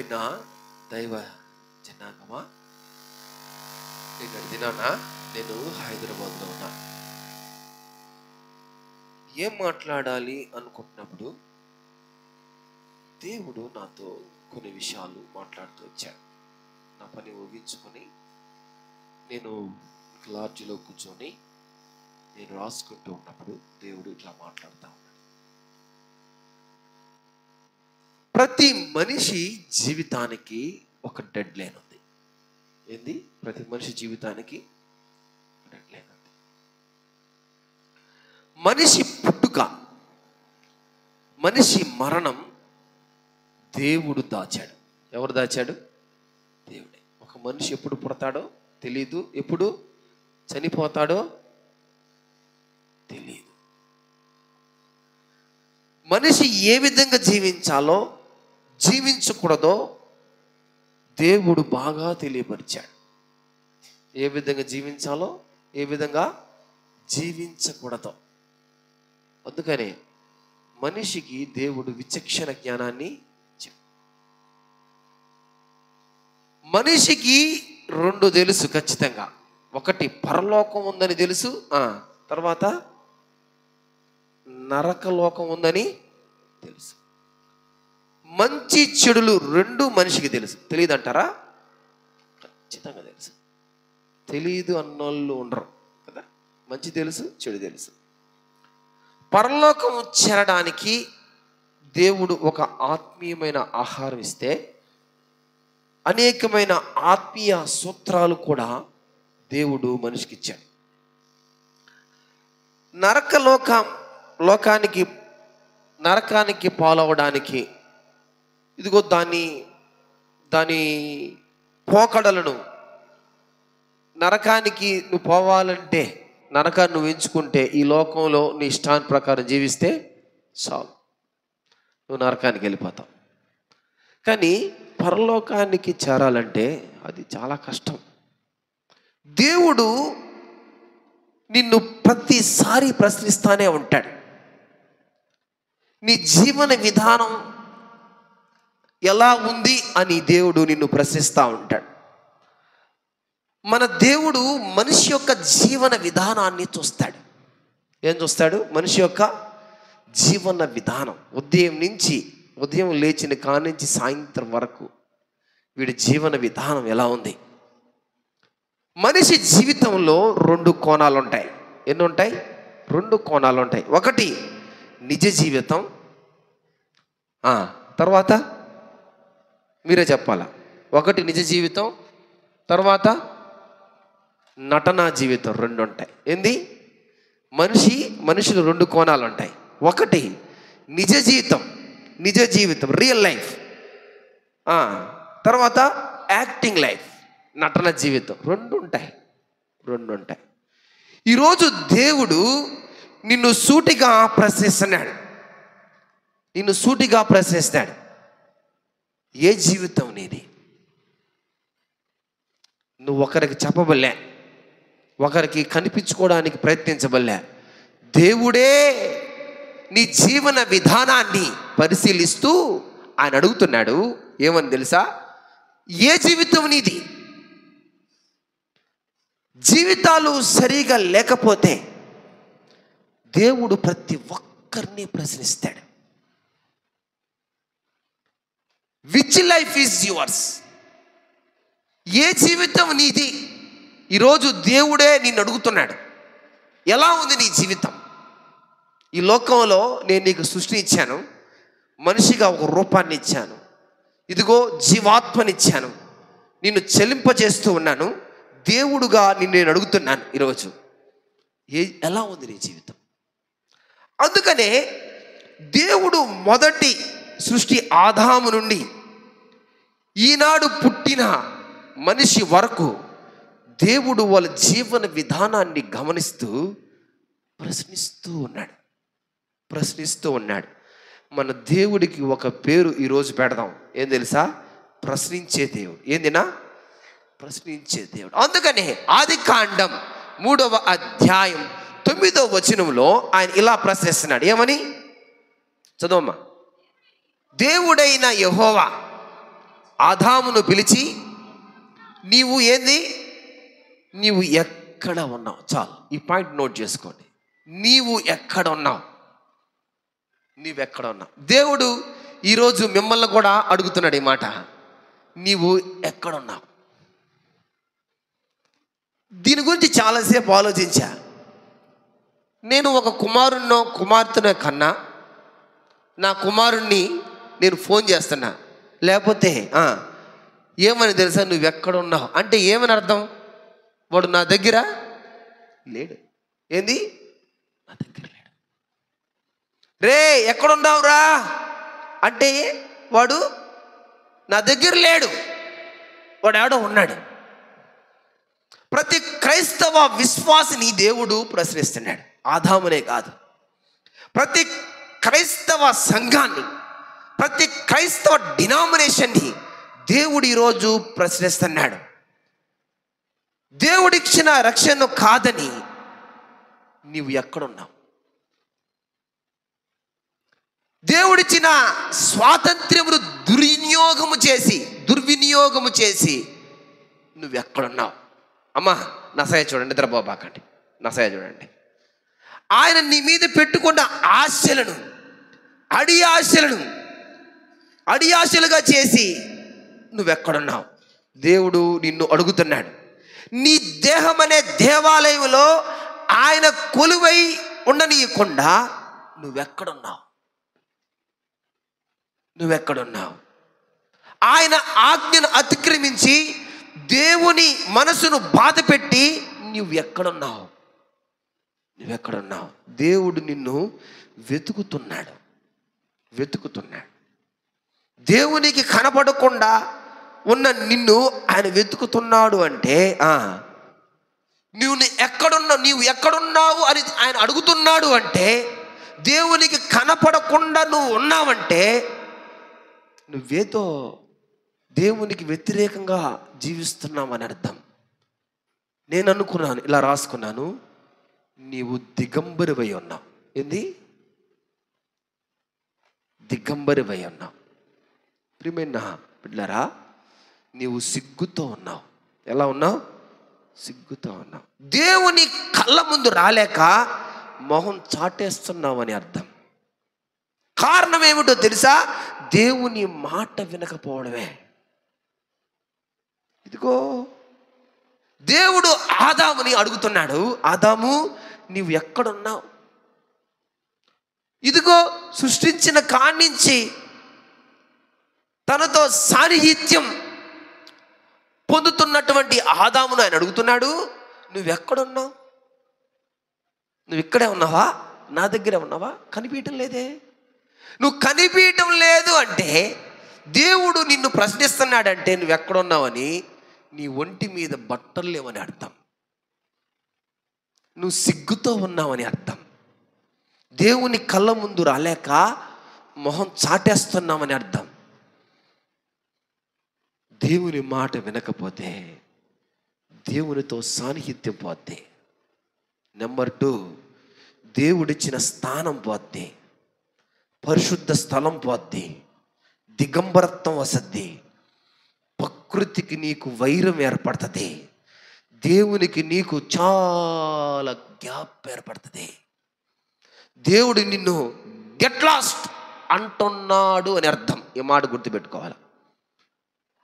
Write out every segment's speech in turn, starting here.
ప్రియమైన దైవ జనాంగమా, నిన్నటి దినాన నేను హైదరాబాద్లో ఉన్నా. ఏం మాట్లాడాలి అనుకుంటున్నప్పుడు దేవుడు నాతో కొన్ని విషయాలు మాట్లాడుతూ వచ్చాడు. నా పని ముగించుకొని నేను లాడ్జిలో కూర్చొని నేను రాసుకుంటూ ఉన్నప్పుడు దేవుడు ఇట్లా మాట్లాడుతూ ఉన్నాడు. ప్రతి మనిషి జీవితానికి ఒక డెడ్ లైన్ ఉంది. ఏంది? ప్రతి మనిషి జీవితానికి డెడ్ లైన్ ఉంది. మనిషి పుట్టుక, మనిషి మరణం దేవుడు దాచాడు. ఎవరు దాచాడు? దేవుడే. ఒక మనిషి ఎప్పుడు పుడతాడో తెలీదు, ఎప్పుడు చనిపోతాడో తెలీదు. మనిషి ఏ విధంగా జీవించాలో జీవించకూడదో దేవుడు బాగా తెలియపరిచాడు. ఏ విధంగా జీవించాలో ఏ విధంగా జీవించకూడదో. అందుకనే మనిషికి దేవుడు విచక్షణ జ్ఞానాన్ని ఇచ్చాడు. మనిషికి రెండు తెలుసు ఖచ్చితంగా. ఒకటి పరలోకం ఉందని తెలుసు, తర్వాత నరకలోకం ఉందని తెలుసు. మంచి చెడులు రెండు మనిషికి తెలుసు. తెలియదు అంటారా? ఖచ్చితంగా తెలుసు. తెలియదు అన్నోళ్ళు ఉండరు కదా. మంచి తెలుసు, చెడు తెలుసు. పరలోకం చేరడానికి దేవుడు ఒక ఆత్మీయమైన ఆహారం ఇస్తే అనేకమైన ఆత్మీయ సూత్రాలు కూడా దేవుడు మనిషికి ఇచ్చాడు. నరకానికి పాలవడానికి ఇదిగో దాని పోకడలను, నరకానికి నువ్వు పోవాలంటే, నరకాన్ని నువ్వు ఎంచుకుంటే ఈ లోకంలో నీ ఇష్టాన్ని ప్రకారం జీవిస్తే చాలు, నువ్వు నరకానికి వెళ్ళిపోతావు. కానీ పరలోకానికి చేరాలంటే అది చాలా కష్టం. దేవుడు నిన్ను ప్రతిసారి ప్రశ్నిస్తానే ఉంటాడు. నీ జీవన విధానం ఎలా ఉంది అని దేవుడు నిన్ను ప్రశ్నిస్తూ ఉంటాడు. మన దేవుడు మనిషి యొక్క జీవన విధానాన్ని చూస్తాడు. ఏం చూస్తాడు? మనిషి యొక్క జీవన విధానం. ఉదయం లేచిన కానించి సాయంత్రం వరకు వీడి జీవన విధానం ఎలా ఉంది. మనిషి జీవితంలో రెండు కోణాలు ఉంటాయి. ఎన్ని ఉంటాయి? రెండు కోణాలు ఉంటాయి. ఒకటి నిజ జీవితం, తర్వాత మీరే చెప్పాలా. ఒకటి నిజ జీవితం, తర్వాత నటనా జీవితం. రెండు ఉంటాయి. ఏంది? మనుషులు రెండు కోణాలు ఉంటాయి. ఒకటి నిజ జీవితం రియల్ లైఫ్, తర్వాత యాక్టింగ్ లైఫ్, నటన జీవితం. రెండు ఉంటాయి. ఈరోజు దేవుడు నిన్ను సూటిగా ప్రశ్నిస్తున్నాడు. ఏ జీవితం నీది? నువ్వు ఒకరికి చెప్పబల్లే, ఒకరికి కనిపించుకోవడానికి ప్రయత్నించబల్లే. దేవుడే నీ జీవన విధానాన్ని పరిశీలిస్తూ ఆయన అడుగుతున్నాడు. ఏమని తెలుసా? ఏ జీవితం నీది? జీవితాలు సరిగా లేకపోతే దేవుడు ప్రతి ఒక్కరిని ప్రశ్నిస్తాడు. Which life is yours? ఏ జీవితం నీది? ఈరోజు దేవుడే నిన్ను అడుగుతున్నాడు. ఎలా ఉంది నీ జీవితం? ఈ లోకంలో నేను నీకు సృష్టి ఇచ్చాను, మనిషిగా ఒక రూపాన్ని ఇచ్చాను, ఇదిగో జీవాత్మనిచ్చాను, నిన్ను చెలింపజేస్తూ ఉన్నాను. దేవుడుగా నిన్ను నేను అడుగుతున్నాను ఈరోజు, ఎలా ఉంది నీ జీవితం? అందుకనే దేవుడు మొదటి సృష్టి ఆదాము నుండి ఈనాడు పుట్టిన మనిషి వరకు దేవుడు వాళ్ళ జీవన విధానాన్ని గమనిస్తూ ప్రశ్నిస్తూ ఉన్నాడు. మన దేవుడికి ఒక పేరు ఈరోజు పెడదాం. ఏం తెలుసా? ప్రశ్నించే దేవుడు. ఏందినా? ప్రశ్నించే దేవుడు. అందుకనే ఆదికాండం 3వ అధ్యాయం 9వ వచనంలో ఆయన ఇలా ప్రశ్నిస్తున్నాడు. ఏమని? చదవమ్మా. దేవుడైన యెహోవా ఆదామును పిలిచి, నీవు ఏంది, నీవు ఎక్కడ ఉన్నావు? చాలు, ఈ పాయింట్ నోట్ చేసుకోండి. నీవు ఎక్కడ ఉన్నావు? నీవెక్కడ ఉన్నావు? దేవుడు ఈరోజు మిమ్మల్ని కూడా అడుగుతున్నాడు ఈ మాట, నీవు ఎక్కడున్నావు? దీని గురించి చాలాసేపు ఆలోచించా. నేను ఒక కుమార్తెను కన్నా నా కుమారుణ్ణి నేను ఫోన్ చేస్తున్నా, లేకపోతే ఏమని తెలుసా, నువ్వెక్కడున్నావు అంటే ఏమని అర్థం? వాడు నా దగ్గర లేడు. ఏంది? నా దగ్గర లేడు. రే ఎక్కడున్నావురా అంటే వాడు నా దగ్గర లేడు, వాడు ఎవడో ఉన్నాడు. ప్రతి క్రైస్తవ విశ్వాసిని దేవుడు ప్రశ్నిస్తున్నాడు. ఆదామునే కాదు, ప్రతి క్రైస్తవ సంఘాన్ని, ప్రతి క్రైస్తవ డినామినేషన్ని దేవుడు ఈరోజు ప్రశ్నిస్తున్నాడు. దేవుడిచ్చిన రక్షణ కాదని నీవు ఎక్కడున్నావు? దేవుడిచ్చిన స్వాతంత్ర్యమును దుర్వినియోగము చేసి నువ్వెక్కడున్నావు? అమ్మా నసయ చూడండి, నిద్రపోబాకండి, నసయ చూడండి. ఆయన నీ మీద పెట్టుకున్న ఆశలను అడియాశలుగా చేసి నువ్వెక్కడున్నావు? దేవుడు నిన్ను అడుగుతున్నాడు. నీ దేహం అనే దేవాలయంలో ఆయన కొలువై ఉండనీయకుండా నువ్వెక్కడున్నావు? ఆయన ఆజ్ఞను అతిక్రమించి దేవుని మనసును బాధపెట్టి నువ్వెక్కడున్నావు? దేవుడు నిన్ను వెతుకుతున్నాడు. దేవునికి కనపడకుండా ఉన్న నిన్ను ఆయన వెతుకుతున్నాడు అంటే నీవు ఎక్కడున్నావు అని ఆయన అడుగుతున్నాడు అంటే, దేవునికి కనపడకుండా నువ్వు ఉన్నావంటే నువ్వేదో దేవునికి వ్యతిరేకంగా జీవిస్తున్నామని అర్థం. నేను అనుకున్నాను, ఇలా రాసుకున్నాను, నీవు దిగంబరివై ఉన్నావు. ఏంది? దిగంబరివై ఉన్నావు. ప్రియమైన బిడ్డలారా, నీవు సిగ్గుతో ఉన్నావు. ఎలా ఉన్నావు? సిగ్గుతో ఉన్నావు. దేవుని కళ్ళ ముందు రాలేక మొహం చాటేస్తున్నావు అని అర్థం. కారణం ఏమిటో తెలుసా? దేవుని మాట వినకపోవడమే. ఇదిగో దేవుడు ఆదాముని అడుగుతున్నాడు, ఆదాము నీవు ఎక్కడున్నావు? ఇదిగో సృష్టించిన కాడ్నుంచి తనతో సాన్నిహిత్యం పొందుతున్నటువంటి ఆదామును ఆయన అడుగుతున్నాడు, నువ్వెక్కడున్నావు? నువ్వు ఇక్కడే ఉన్నావా? నా దగ్గరే ఉన్నావా? కనిపించడం లేదే. నువ్వు కనిపించడం లేదు అంటే దేవుడు నిన్ను ప్రశ్నిస్తున్నాడంటే నువ్వెక్కడున్నావని, నీ ఒంటి మీద బట్టలు లేవని అర్థం. నువ్వు సిగ్గుతో ఉన్నావని అర్థం. దేవుని కళ్ళ ముందు రాలేక మొహం చాటేస్తున్నామని అర్థం. దేవుని మాట వినకపోతే దేవునితో సాన్నిహిత్యం పోద్ది. నెంబర్ 2, దేవుడిచ్చిన స్థానం పోద్ది, పరిశుద్ధ స్థలం పోద్ది, దిగంబరత్వం వసద్ది, ప్రకృతికి నీకు వైరం ఏర్పడుతుంది, దేవునికి నీకు చాలా గ్యాప్ ఏర్పడుతుంది. దేవుడు నిన్ను గెట్ లాస్ట్ అంటున్నాడు అని అర్థం. ఈ మాట గుర్తుపెట్టుకోవాలి,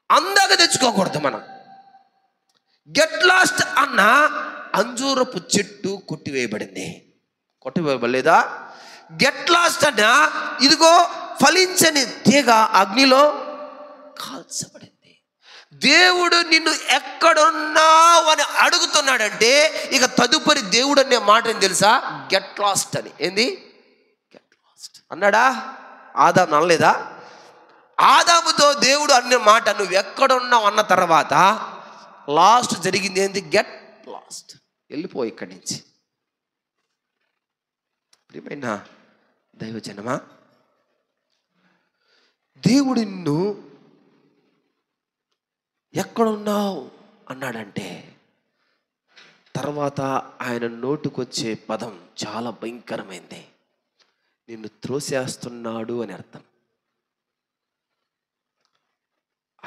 అందాక తెచ్చుకోకూడదు మనం. గెట్ లాస్ట్ అన్న అంజూరపు చెట్టు కొట్టివేయబడలేదా? గెట్ లాస్ట్ అన్న ఇదిగో ఫలించని తీగ అగ్నిలో కాల్చబడింది. దేవుడు నిన్ను ఎక్కడున్నావు అని అడుగుతున్నాడంటే ఇక తదుపరి దేవుడు అనే మాట ఏం తెలుసా? గెట్ లాస్ట్ అని. ఏంది? గెట్ లాస్ట్ అన్నాడా? ఆదాము అనలేదా? ఆదాముతో దేవుడు అన్న మాట నువ్వు ఎక్కడున్నావు అన్న తర్వాత లాస్ట్ జరిగింది ఏంది? గెట్ లాస్ట్, వెళ్ళిపో ఇక్కడి నుంచి. ప్రియమైన దైవజనమా, దేవుడు నిన్ను ఎక్కడున్నావు అన్నాడంటే తర్వాత ఆయన నోటుకొచ్చే పదం చాలా భయంకరమైంది. నిన్ను త్రోసేస్తున్నాడు అని అర్థం.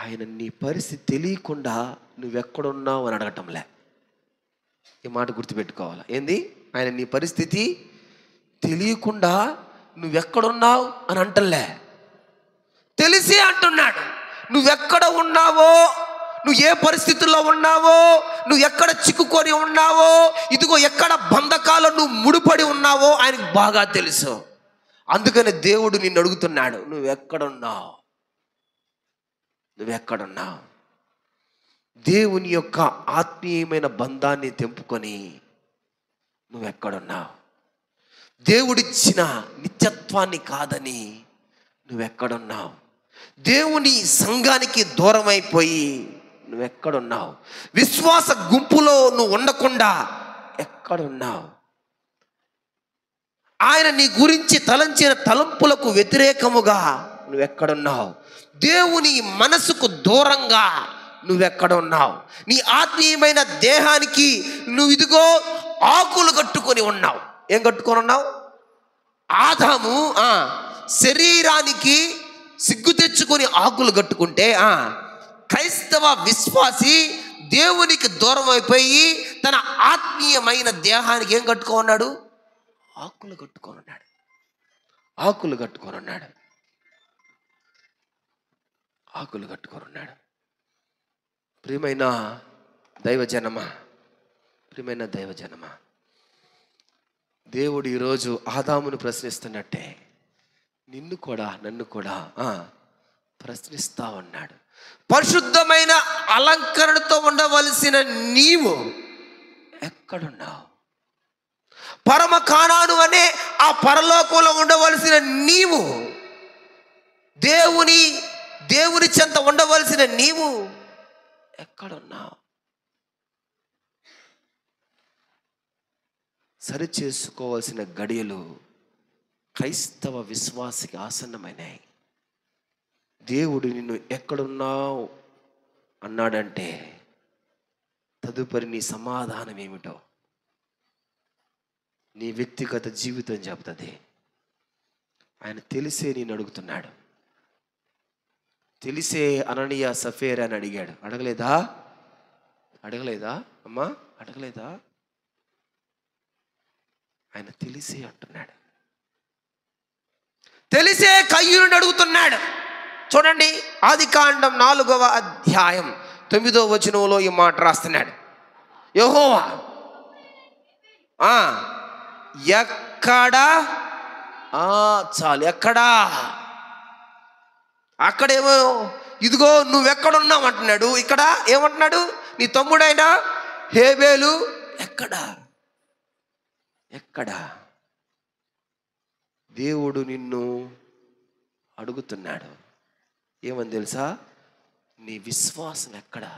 ఆయన నీ పరిస్థితి తెలియకుండా నువ్వెక్కడున్నావు అని అడగటంలే. ఈ మాట గుర్తుపెట్టుకోవాలి. ఏంది? ఆయన నీ పరిస్థితి తెలియకుండా నువ్వెక్కడున్నావు అని అంటలే, తెలిసి అంటున్నాడు. నువ్వెక్కడ ఉన్నావో, నువ్వు ఏ పరిస్థితుల్లో ఉన్నావో, నువ్వు ఎక్కడ చిక్కుకొని ఉన్నావో, ఇదిగో ఎక్కడ బంధకాలు నువ్వు ముడిపడి ఉన్నావో ఆయనకు బాగా తెలుసు. అందుకని దేవుడు నిన్ను అడుగుతున్నాడు, నువ్వెక్కడున్నావు? నువ్వెక్కడున్నావు? దేవుని యొక్క ఆత్మీయమైన బంధాన్ని తెంపుకొని నువ్వెక్కడున్నావు? దేవుడిచ్చిన నిత్యత్వాన్ని కాదని నువ్వెక్కడున్నావు? దేవుని సంఘానికి దూరం అయిపోయి నువ్వెక్కడున్నావు? విశ్వాస గుంపులో నువ్వు ఉండకుండా ఎక్కడున్నావు? ఆయన నీ గురించి తలంచిన తలంపులకు వ్యతిరేకముగా నువ్వెక్కడున్నావు? దేవుని మనసుకు దూరంగా నువ్వెక్కడున్నావు? నీ ఆత్మీయమైన దేహానికి నువ్వు ఇదిగో ఆకులు కట్టుకొని ఉన్నావు. ఏం కట్టుకొని ఉన్నావు? ఆదాము శరీరానికి సిగ్గు తెచ్చుకొని ఆకులు కట్టుకుంటే, క్రైస్తవ విశ్వాసి దేవునికి దూరం అయిపోయి తన ఆత్మీయమైన దేహానికి ఏం కట్టుకున్నాడు? ఆకులు కట్టుకొని ఉన్నాడు. ఆకులు కట్టుకొని ఉన్నాడు. ఆకులు కట్టుకొని ఉన్నాడు. ప్రియమైన దైవజనమా, ప్రియమైన దైవజనమా, దేవుడు ఈరోజు ఆదామును ప్రశ్నిస్తున్నట్టే నిన్ను కూడా నన్ను కూడా ప్రశ్నిస్తా ఉన్నాడు. పరిశుద్ధమైన అలంకరణతో ఉండవలసిన నీవు ఎక్కడున్నావు? పరమ కానాను అనే ఆ పరలోకంలో ఉండవలసిన నీవు, దేవుని చెంత ఉండవలసిన నీవు ఎక్కడున్నావు? సరి చేసుకోవాల్సిన గడియలు క్రైస్తవ విశ్వాసికి ఆసన్నమైనాయి. దేవుడు నిన్ను ఎక్కడున్నావు అన్నాడంటే తదుపరి నీ సమాధానం ఏమిటో నీ వ్యక్తిగత జీవితం చెప్తుంది. ఆయన తెలిసే నేను అడుగుతున్నాడు. తెలిసే అననీయ సఫేరా అని అడిగాడు. అడగలేదా? అమ్మా, అడగలేదా? ఆయన తెలిసే అంటున్నాడు. తెలిసే కయ్యూరుని అడుగుతున్నాడు. చూడండి, ఆదికాండం 4వ అధ్యాయం 9వ వచనంలో ఈ మాట రాస్తున్నాడు. యెహోవా ఎక్కడా, చాలు, ఎక్కడా? అక్కడేమో ఇదిగో నువ్వెక్కడున్నావు అంటున్నాడు. ఇక్కడ ఏమంటున్నాడు? నీ తమ్ముడైనా హేబేలు ఎక్కడా? ఎక్కడా? దేవుడు నిన్ను అడుగుతున్నాడు. ఏమని తెలుసా? నీ విశ్వాసం ఎక్కడా?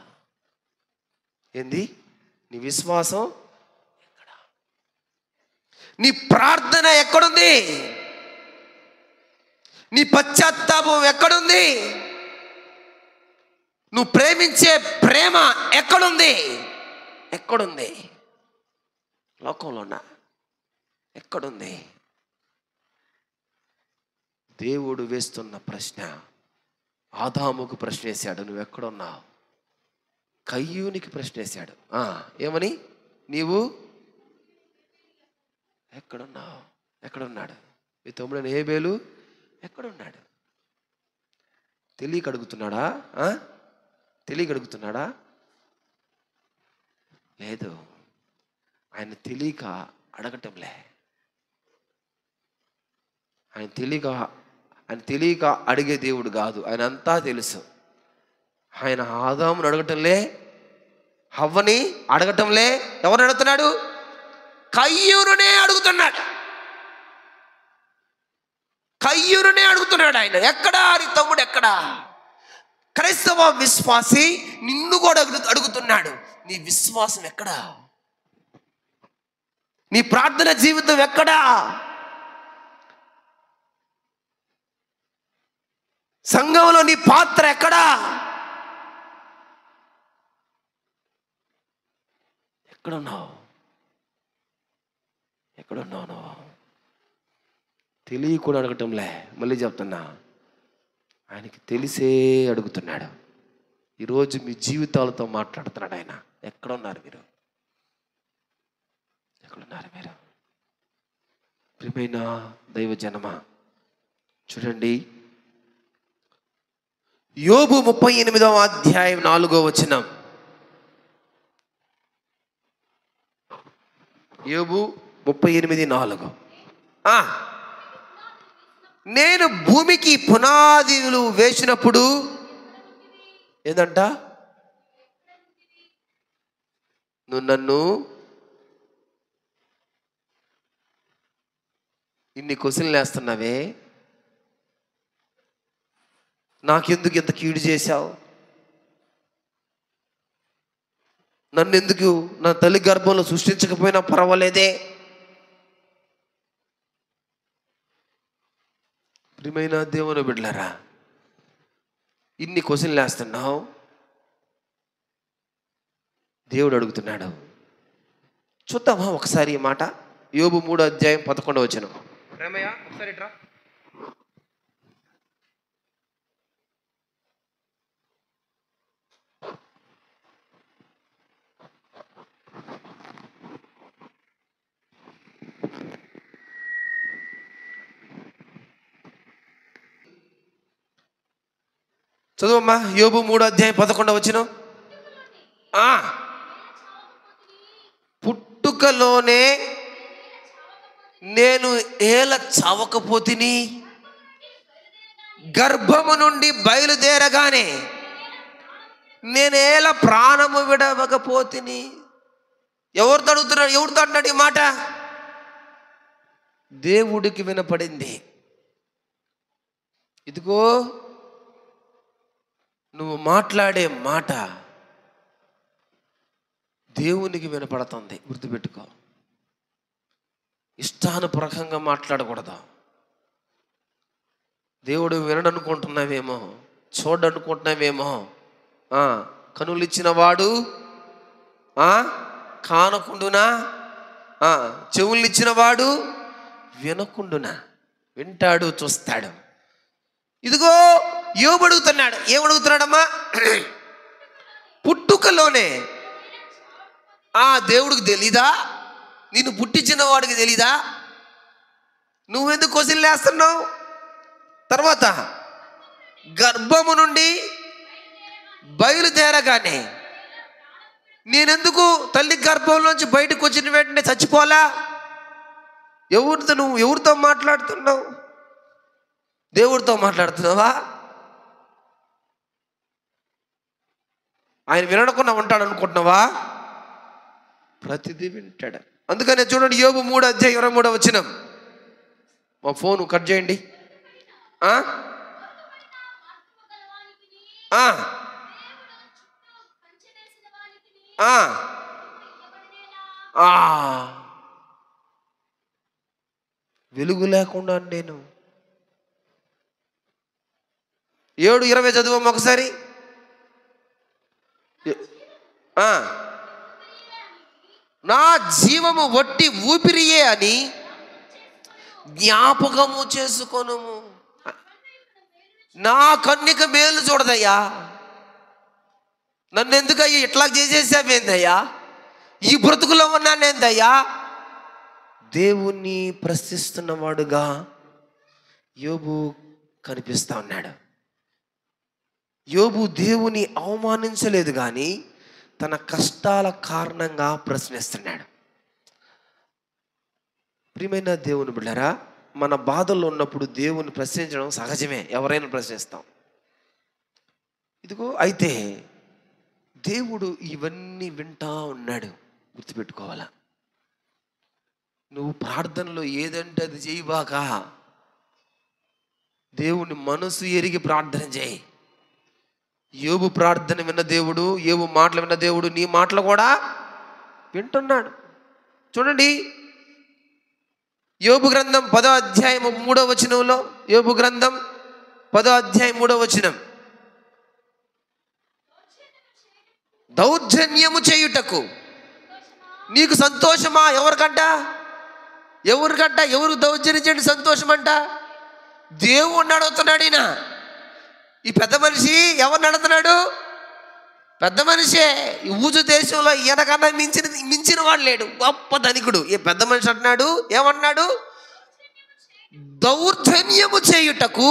ఏంది? నీ విశ్వాసం ఎక్కడా? నీ ప్రార్థన ఎక్కడుంది? నీ పశ్చాత్తాపం ఎక్కడుంది? నువ్వు ప్రేమించే ప్రేమ ఎక్కడుంది? ఎక్కడుంది? లోకంలోనా? ఎక్కడుంది? దేవుడు వేస్తున్న ప్రశ్న ఆదాముకు ప్రశ్న వేశాడు, నువ్వెక్కడున్నావు? కయ్యూనికి ప్రశ్న వేశాడు. ఏమని? నీవు ఎక్కడున్నావు? ఎక్కడున్నాడు? మీ తమ్ముడైన హేబేలు ఎక్కడున్నాడు? తెలియక అడుగుతున్నాడా? తెలియక అడుగుతున్నాడా? లేదు, ఆయన తెలియక అడగటంలే. ఆయన తెలియక అడిగే దేవుడు కాదు. ఆయన అంతా తెలుసు. ఆయన ఆదామును అడగటంలే, హవ్వని అడగటంలే. ఎవరిని అడుగుతున్నాడు? కయ్యూరునే అడుగుతున్నాడు. కయ్యూరునే అడుగుతున్నాడు ఆయన. ఎక్కడా నీ తమ్ముడు ఎక్కడా? క్రైస్తవ విశ్వాసి నిన్ను కూడా అడుగుతున్నాడు, నీ విశ్వాసం ఎక్కడా? నీ ప్రార్థన జీవితం ఎక్కడా? సంఘంలో నీ పాత్ర ఎక్కడా? ఎక్కడున్నావు? ఎక్కడున్నావు నువ్వు? తెలియకుండా అడగటంలే. మళ్ళీ చెప్తున్నా, ఆయనకి తెలిసే అడుగుతున్నాడు. ఈరోజు మీ జీవితాలతో మాట్లాడుతున్నాడు ఆయన. ఎక్కడున్నారు మీరు? ఎక్కడున్నారు మీరు? ప్రియమైన దైవజనమా, చూడండి, యోబు 38వ అధ్యాయం 4వ వచనం. యోబు 38:4. నేను భూమికి పునాదులు వేసినప్పుడు ఏందంట? నువ్వు నన్ను ఇన్ని క్వశ్చన్లు వేస్తున్నావే, నాకెందుకు ఇంత కీడు చేశావు? నన్ను ఎందుకు నా తల్లి గర్భంలో సృష్టించకపోయినా పర్వాలేదే? ప్రియమైన దేవుని బిడ్డలారా, ఇన్ని క్వశ్చన్లు వేస్తున్నావు. దేవుడు అడుగుతున్నాడు. చూద్దామా ఒకసారి ఈ మాట? యోబు 3వ అధ్యాయం 11వ వచనం. ప్రేమయ్య ఒకసారి రా. చదువమ్మా. యోబు 3వ అధ్యాయం 11వ వచనం. పుట్టుకలోనే నేను ఏల చావకపోతిని, గర్భము నుండి బయలుదేరగానే నేనేల ప్రాణము విడవకపోతిని. ఎవరితో అడుగుతున్నాడు? ఎవరితో అంటాడు ఈ మాట? దేవుడికి వినపడింది. ఇదిగో నువ్వు మాట్లాడే మాట దేవునికి వినపడుతుంది. గుర్తుపెట్టుకో. ఇష్టానుప్రకంగా మాట్లాడకూడదు. దేవుడు వినడనుకుంటున్నావేమో, చూడనుకుంటున్నావేమో. కనులు ఇచ్చిన వాడు కానకుండునా, చెవులు ఇచ్చిన వాడు వినకుండునా? వింటాడు, చూస్తాడు. ఇదిగో యోబు అడుగుతున్నాడు. ఏమడుగుతున్నాడమ్మా? పుట్టుకలోనే దేవుడికి తెలీదా? నిన్ను పుట్టించిన వాడికి తెలీదా? నువ్వెందుకు క్వశ్చన్లు వేస్తున్నావు? తర్వాత గర్భము నుండి బయలుదేరగానే నేనెందుకు తల్లి గర్భంలోంచి బయటకు వచ్చిన వెంటనే చచ్చిపోలా? నువ్వు ఎవరితో మాట్లాడుతున్నావు? దేవుడితో మాట్లాడుతున్నావా? ఆయన వినకుండా ఉంటాడు అనుకుంటున్నావా? ప్రతిదీ వింటాడు. అందుకనే చూడండి, యోబు 3వ అధ్యాయం 23వ వచనం. మా ఫోను కట్ చేయండి. వెలుగు లేకుండా నేను 7:20 చదువు ఒకసారి. నా జీవము వట్టి ఊపిరియే అని జ్ఞాపకము చేసుకొను. నా కన్నిక మేలు చూడదయ్యా. నన్ను ఎందుకయ్యా ఇట్లా చేసేసావేందయ్యా? ఈ బ్రతుకులో ఉన్నానేందయ్యా? దేవుణ్ణి ప్రశ్నిస్తున్నవాడుగా యోబు కనిపిస్తా ఉన్నాడు. యోబు దేవుని అవమానించలేదు, కానీ తన కష్టాల కారణంగా ప్రశ్నిస్తున్నాడు. ప్రియమైన దేవుని బిడ్డలారా, మన బాధల్లో ఉన్నప్పుడు దేవుని ప్రశ్నించడం సహజమే. ఎవరైనా ప్రశ్నిస్తాం. ఇదిగో అయితే దేవుడు ఇవన్నీ వింటా ఉన్నాడు. గుర్తుపెట్టుకోవాలా? నువ్వు ప్రార్థనలో ఏదంటే అది చేయబాక. దేవుని మనసు ఎరిగి ప్రార్థన చేయి. యోబు ప్రార్థన విన్న దేవుడు, యోబు మాటలు విన్న దేవుడు నీ మాటలు కూడా వింటున్నాడు. చూడండి, యోబు గ్రంథం 10వ అధ్యాయం 3వ వచనంలో, యోబు గ్రంథం 10వ అధ్యాయం 3వ వచనం. దౌర్జన్యము చేయుటకు నీకు సంతోషమా? ఎవరికంట? ఎవరు దౌర్జన్యం సంతోషం అంట? దేవుణ్ణి అడుగుతున్నాడు ఈయన. ఈ పెద్ద మనిషి ఎవరిని అడుగుతున్నాడు? పెద్ద మనిషే. ఈ ఊజు దేశంలో ఈయనకన్నా మించిన వాడు లేడు, గొప్ప ధనికుడు. ఈ పెద్ద మనిషి అంటున్నాడు, ఏమన్నాడు? దౌర్జన్యము చేయుటకు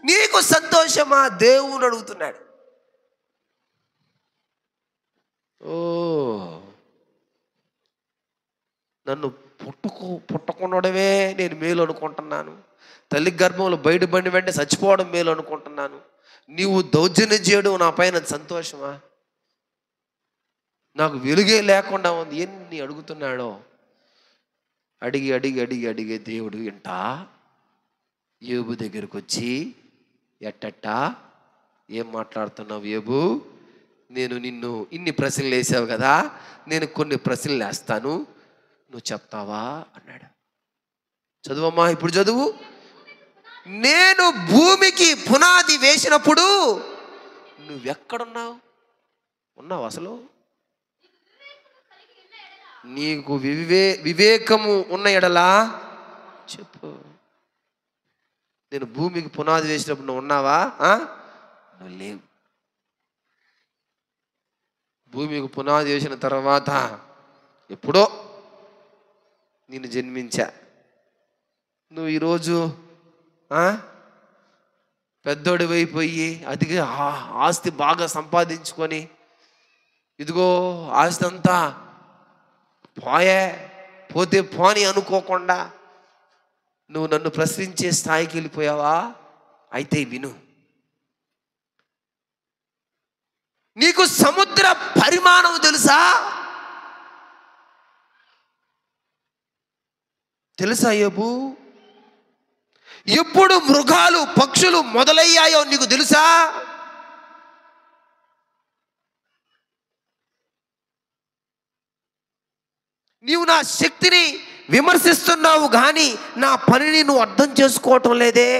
నీకు సంతోషమా? దేవుని అడుగుతున్నాడు. ఓ, నన్ను పుట్టకుండడమే నేను మేలు అనుకుంటున్నాను. తల్లి గర్భంలో బయట బండి వెంటనే చచ్చిపోవడం మేలు అనుకుంటున్నాను. నీవు దౌర్జన్యం చేయడం నా పైన సంతోషమా? నాకు వెలుగే లేకుండా ఉంది. ఎన్ని అడుగుతున్నాడో. అడిగి అడిగి అడిగి అడిగే దేవుడు ఇంట యోబు దగ్గరికి వచ్చి, ఎట్టట్టా ఏం మాట్లాడుతున్నావు యోబు? నేను నిన్ను ఇన్ని ప్రశ్నలు వేసావు కదా, నేను కొన్ని ప్రశ్నలు వేస్తాను, నువ్వు చెప్తావా అన్నాడు. చదువమ్మా, ఇప్పుడు చదువు. నేను భూమికి పునాది వేసినప్పుడు నువ్వెక్కడున్నావు? ఉన్నావు అసలు? నీకు వివేకము ఉన్న ఎడలా చెప్పు. నేను భూమికి పునాది వేసినప్పుడు నువ్వు ఉన్నావా? నువ్వు లేవు. భూమికి పునాది వేసిన తర్వాత ఎప్పుడో నేను జన్మించా. నువ్వు ఈరోజు పెద్దోడి అయిపోయి అదిగా ఆస్తి బాగా సంపాదించుకొని, ఇదిగో ఆస్తి అంతా పోతే పోని అనుకోకుండా నువ్వు నన్ను ప్రశ్నించే స్థాయికి వెళ్ళిపోయావా? అయితే విను. నీకు సముద్ర పరిమాణం తెలుసా? తెలుసా యోబు? ఎప్పుడు మృగాలు పక్షులు మొదలయ్యాయో నీకు తెలుసా? నీవు నా శక్తిని విమర్శిస్తున్నావు కానీ నా పనిని నువ్వు అర్థం చేసుకోవటం లేదే.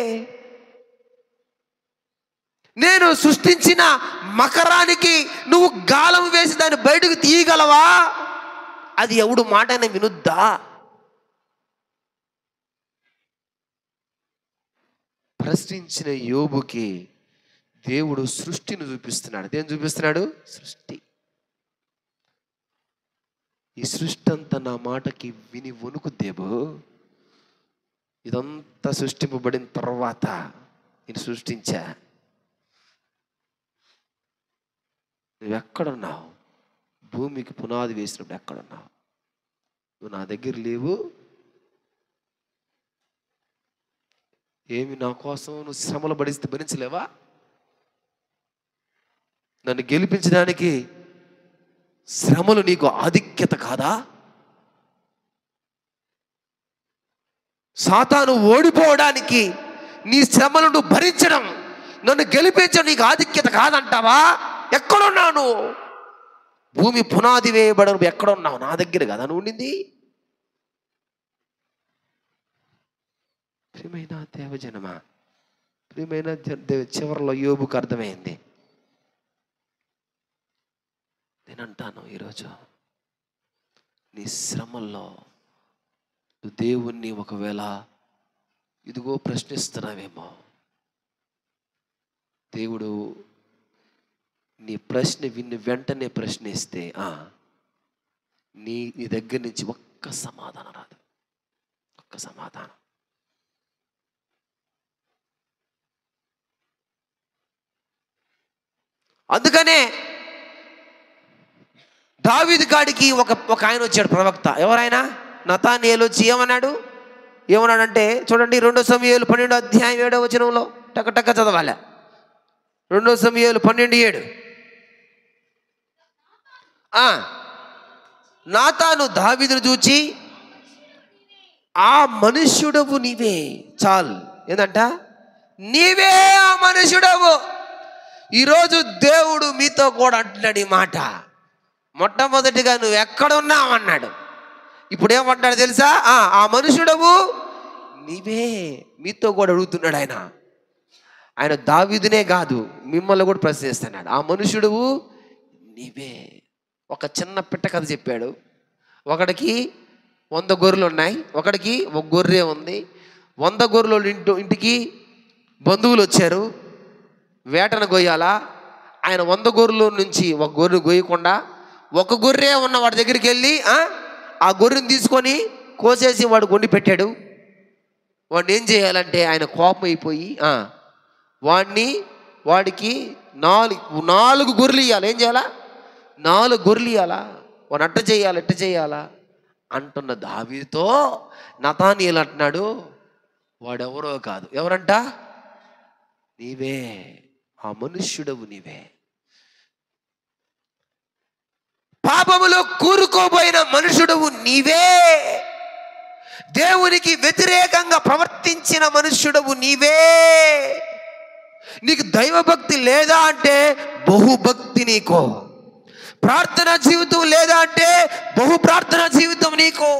నేను సృష్టించిన మకరానికి నువ్వు గాలం వేసి దాన్ని బయటకు తీయగలవా? అది ఎవడు మాటనే వినుద్దా? ప్రశ్నించిన యోబుకి దేవుడు సృష్టిని చూపిస్తున్నాడు. దేని చూపిస్తున్నాడు? సృష్టి. ఈ సృష్టి అంతా నా మాటకి విని వణుకు దేవు. ఇదంతా సృష్టింపబడిన తర్వాత నేను సృష్టించా. నువ్వు ఎక్కడున్నావు? భూమికి పునాది వేసినప్పుడు ఎక్కడున్నావు? నువ్వు నా దగ్గర లేవు. ఏమి నా కోసం నువ్వు శ్రమలు పడిస్తే భరించలేవా? నన్ను గెలిపించడానికి శ్రమలు నీకు ఆధిక్యత కాదా? సాతాను ఓడిపోవడానికి నీ శ్రమలను నువ్వు భరించడం, నన్ను గెలిపించడం నీకు ఆధిక్యత కాదంటావా? ఎక్కడున్నావు? భూమి పునాది వేయబడను ఎక్కడున్నావు? నా దగ్గర కదా నువ్వు ఉండింది. ప్రియమైన దేవజనమా, ప్రియమైన చివరిలో యోబుకు అర్థమైంది. నేనంటాను ఈరోజు నీ శ్రమల్లో నువ్వు దేవుణ్ణి ఒకవేళ ఇదిగో ప్రశ్నిస్తున్నావేమో. దేవుడు నీ ప్రశ్న విని వెంటనే ప్రశ్నిస్తే నీ దగ్గర నుంచి ఒక్క సమాధానం రాదు. ఒక్క సమాధానం. అందుకనే దావీదు కాడికి ఒక ఆయన వచ్చాడు, ప్రవక్త. ఎవరైనా? నతానియేలు వచ్చి ఏమన్నాడంటే చూడండి, 2 సమూయేలు 12వ అధ్యాయం 7వ వచనంలో టక చదవాలి. 2 సమూయేలు 12:7. నాతాను దావీదును చూచి, ఆ మనుష్యుడవు నీవే. చాలు. ఏందంట? నీవే ఆ మనుష్యుడవు. ఈరోజు దేవుడు మీతో కూడా అంటున్నాడు ఈ మాట. మొట్టమొదటిగా నువ్వు ఎక్కడున్నావు అన్నాడు. ఇప్పుడు ఏమంటాడు తెలుసా? ఆ మనుషుడవు నీవే. మీతో కూడా అడుగుతున్నాడు ఆయన దావీదునే కాదు, మిమ్మల్ని కూడా ప్రశ్నిస్తున్నాడు. ఆ మనుషుడవు నీవే. ఒక చిన్న పిట్ట కథ చెప్పాడు. ఒకడికి 100 గొర్రెలు ఉన్నాయి, ఒకడికి 1 గొర్రె ఉంది. 100 గొర్రెలు ఇంటికి బంధువులు వచ్చారు, వేటను కొయ్యాలా. ఆయన 100 గొర్రెల నుంచి ఒక గొర్రె గోయకుండా ఒక గొర్రె ఉన్న వాడి దగ్గరికి వెళ్ళి ఆ గొర్రెని తీసుకొని కోసేసి వాడు వండి పెట్టాడు. వాడిని ఏం చేయాలంటే ఆయన కోపం అయిపోయి వాడికి 4 గొర్రెలు ఇవ్వాలి. ఏం చేయాలా? 4 గొర్రెలు ఇవ్వాలా? వాడు అట్ట చేయాలా అంటున్న దావీదుతో నతానీయేలు అంటున్నాడు, వాడెవరో కాదు. ఎవరంట? నీవే, ఆ మనుష్యుడవు నీవే. పాపములో కూరుకోబోయిన మనుషుడవు నీవే. దేవునికి వ్యతిరేకంగా ప్రవర్తించిన మనుష్యుడవు నీవే. నీకు దైవభక్తి లేదా అంటే బహుభక్తి నీకు. ప్రార్థనా జీవితం లేదా అంటే బహు ప్రార్థనా జీవితం నీకు.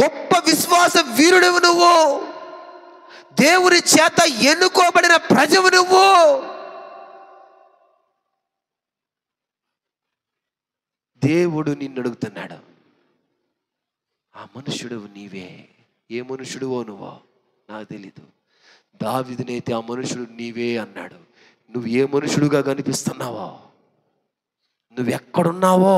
గొప్ప విశ్వాస వీరుడవు నువ్వు. దేవుని చేత ఎన్నుకోబడిన ప్రజవు నువ్వు. దేవుడు నిన్ను అడుగుతున్నాడు, ఆ మనుష్యుడు నీవే. ఏ మనుష్యుడువో నువ్వో నాకు తెలీదు. దావీదునైతే ఆ మనుష్యుడు నీవే అన్నాడు. నువ్వు ఏ మనుష్యుడుగా కనిపిస్తున్నావో, నువ్వెక్కడున్నావో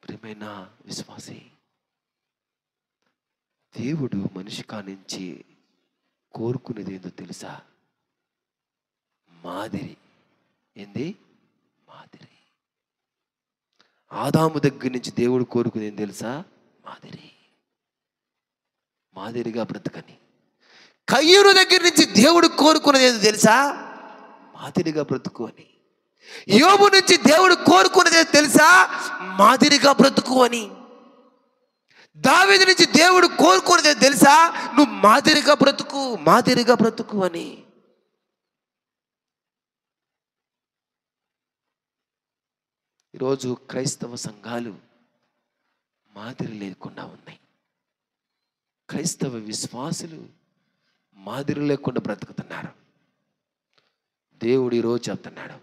ప్రియమైన విశ్వాసి, దేవుడు మనిషి కానించి కోరుకునేది ఏందో తెలుసా? మాదిరి. ఏంది? మాదిరి. ఆదాము దగ్గర నుంచి దేవుడు కోరుకునేది ఏం తెలుసా? మాదిరిగా బ్రతకని. కయ్యూరు దగ్గర నుంచి దేవుడు కోరుకున్నది ఏందో తెలుసా? మాదిరిగా బ్రతుకు అని. యోబు నుంచి దేవుడు కోరుకున్నది ఏదో తెలుసా? మాదిరిగా బ్రతుకు అని. దావీదు నుంచి దేవుడు కోరుకున్నది ఏదో తెలుసా? నువ్వు మాదిరిగా బ్రతుకు అని. ఈరోజు క్రైస్తవ సంఘాలు మాదిరి లేకుండా ఉన్నాయి. క్రైస్తవ విశ్వాసులు మాదిరి లేకుండా బ్రతుకుతున్నారు. దేవుడు ఈరోజు చెప్తున్నాడు,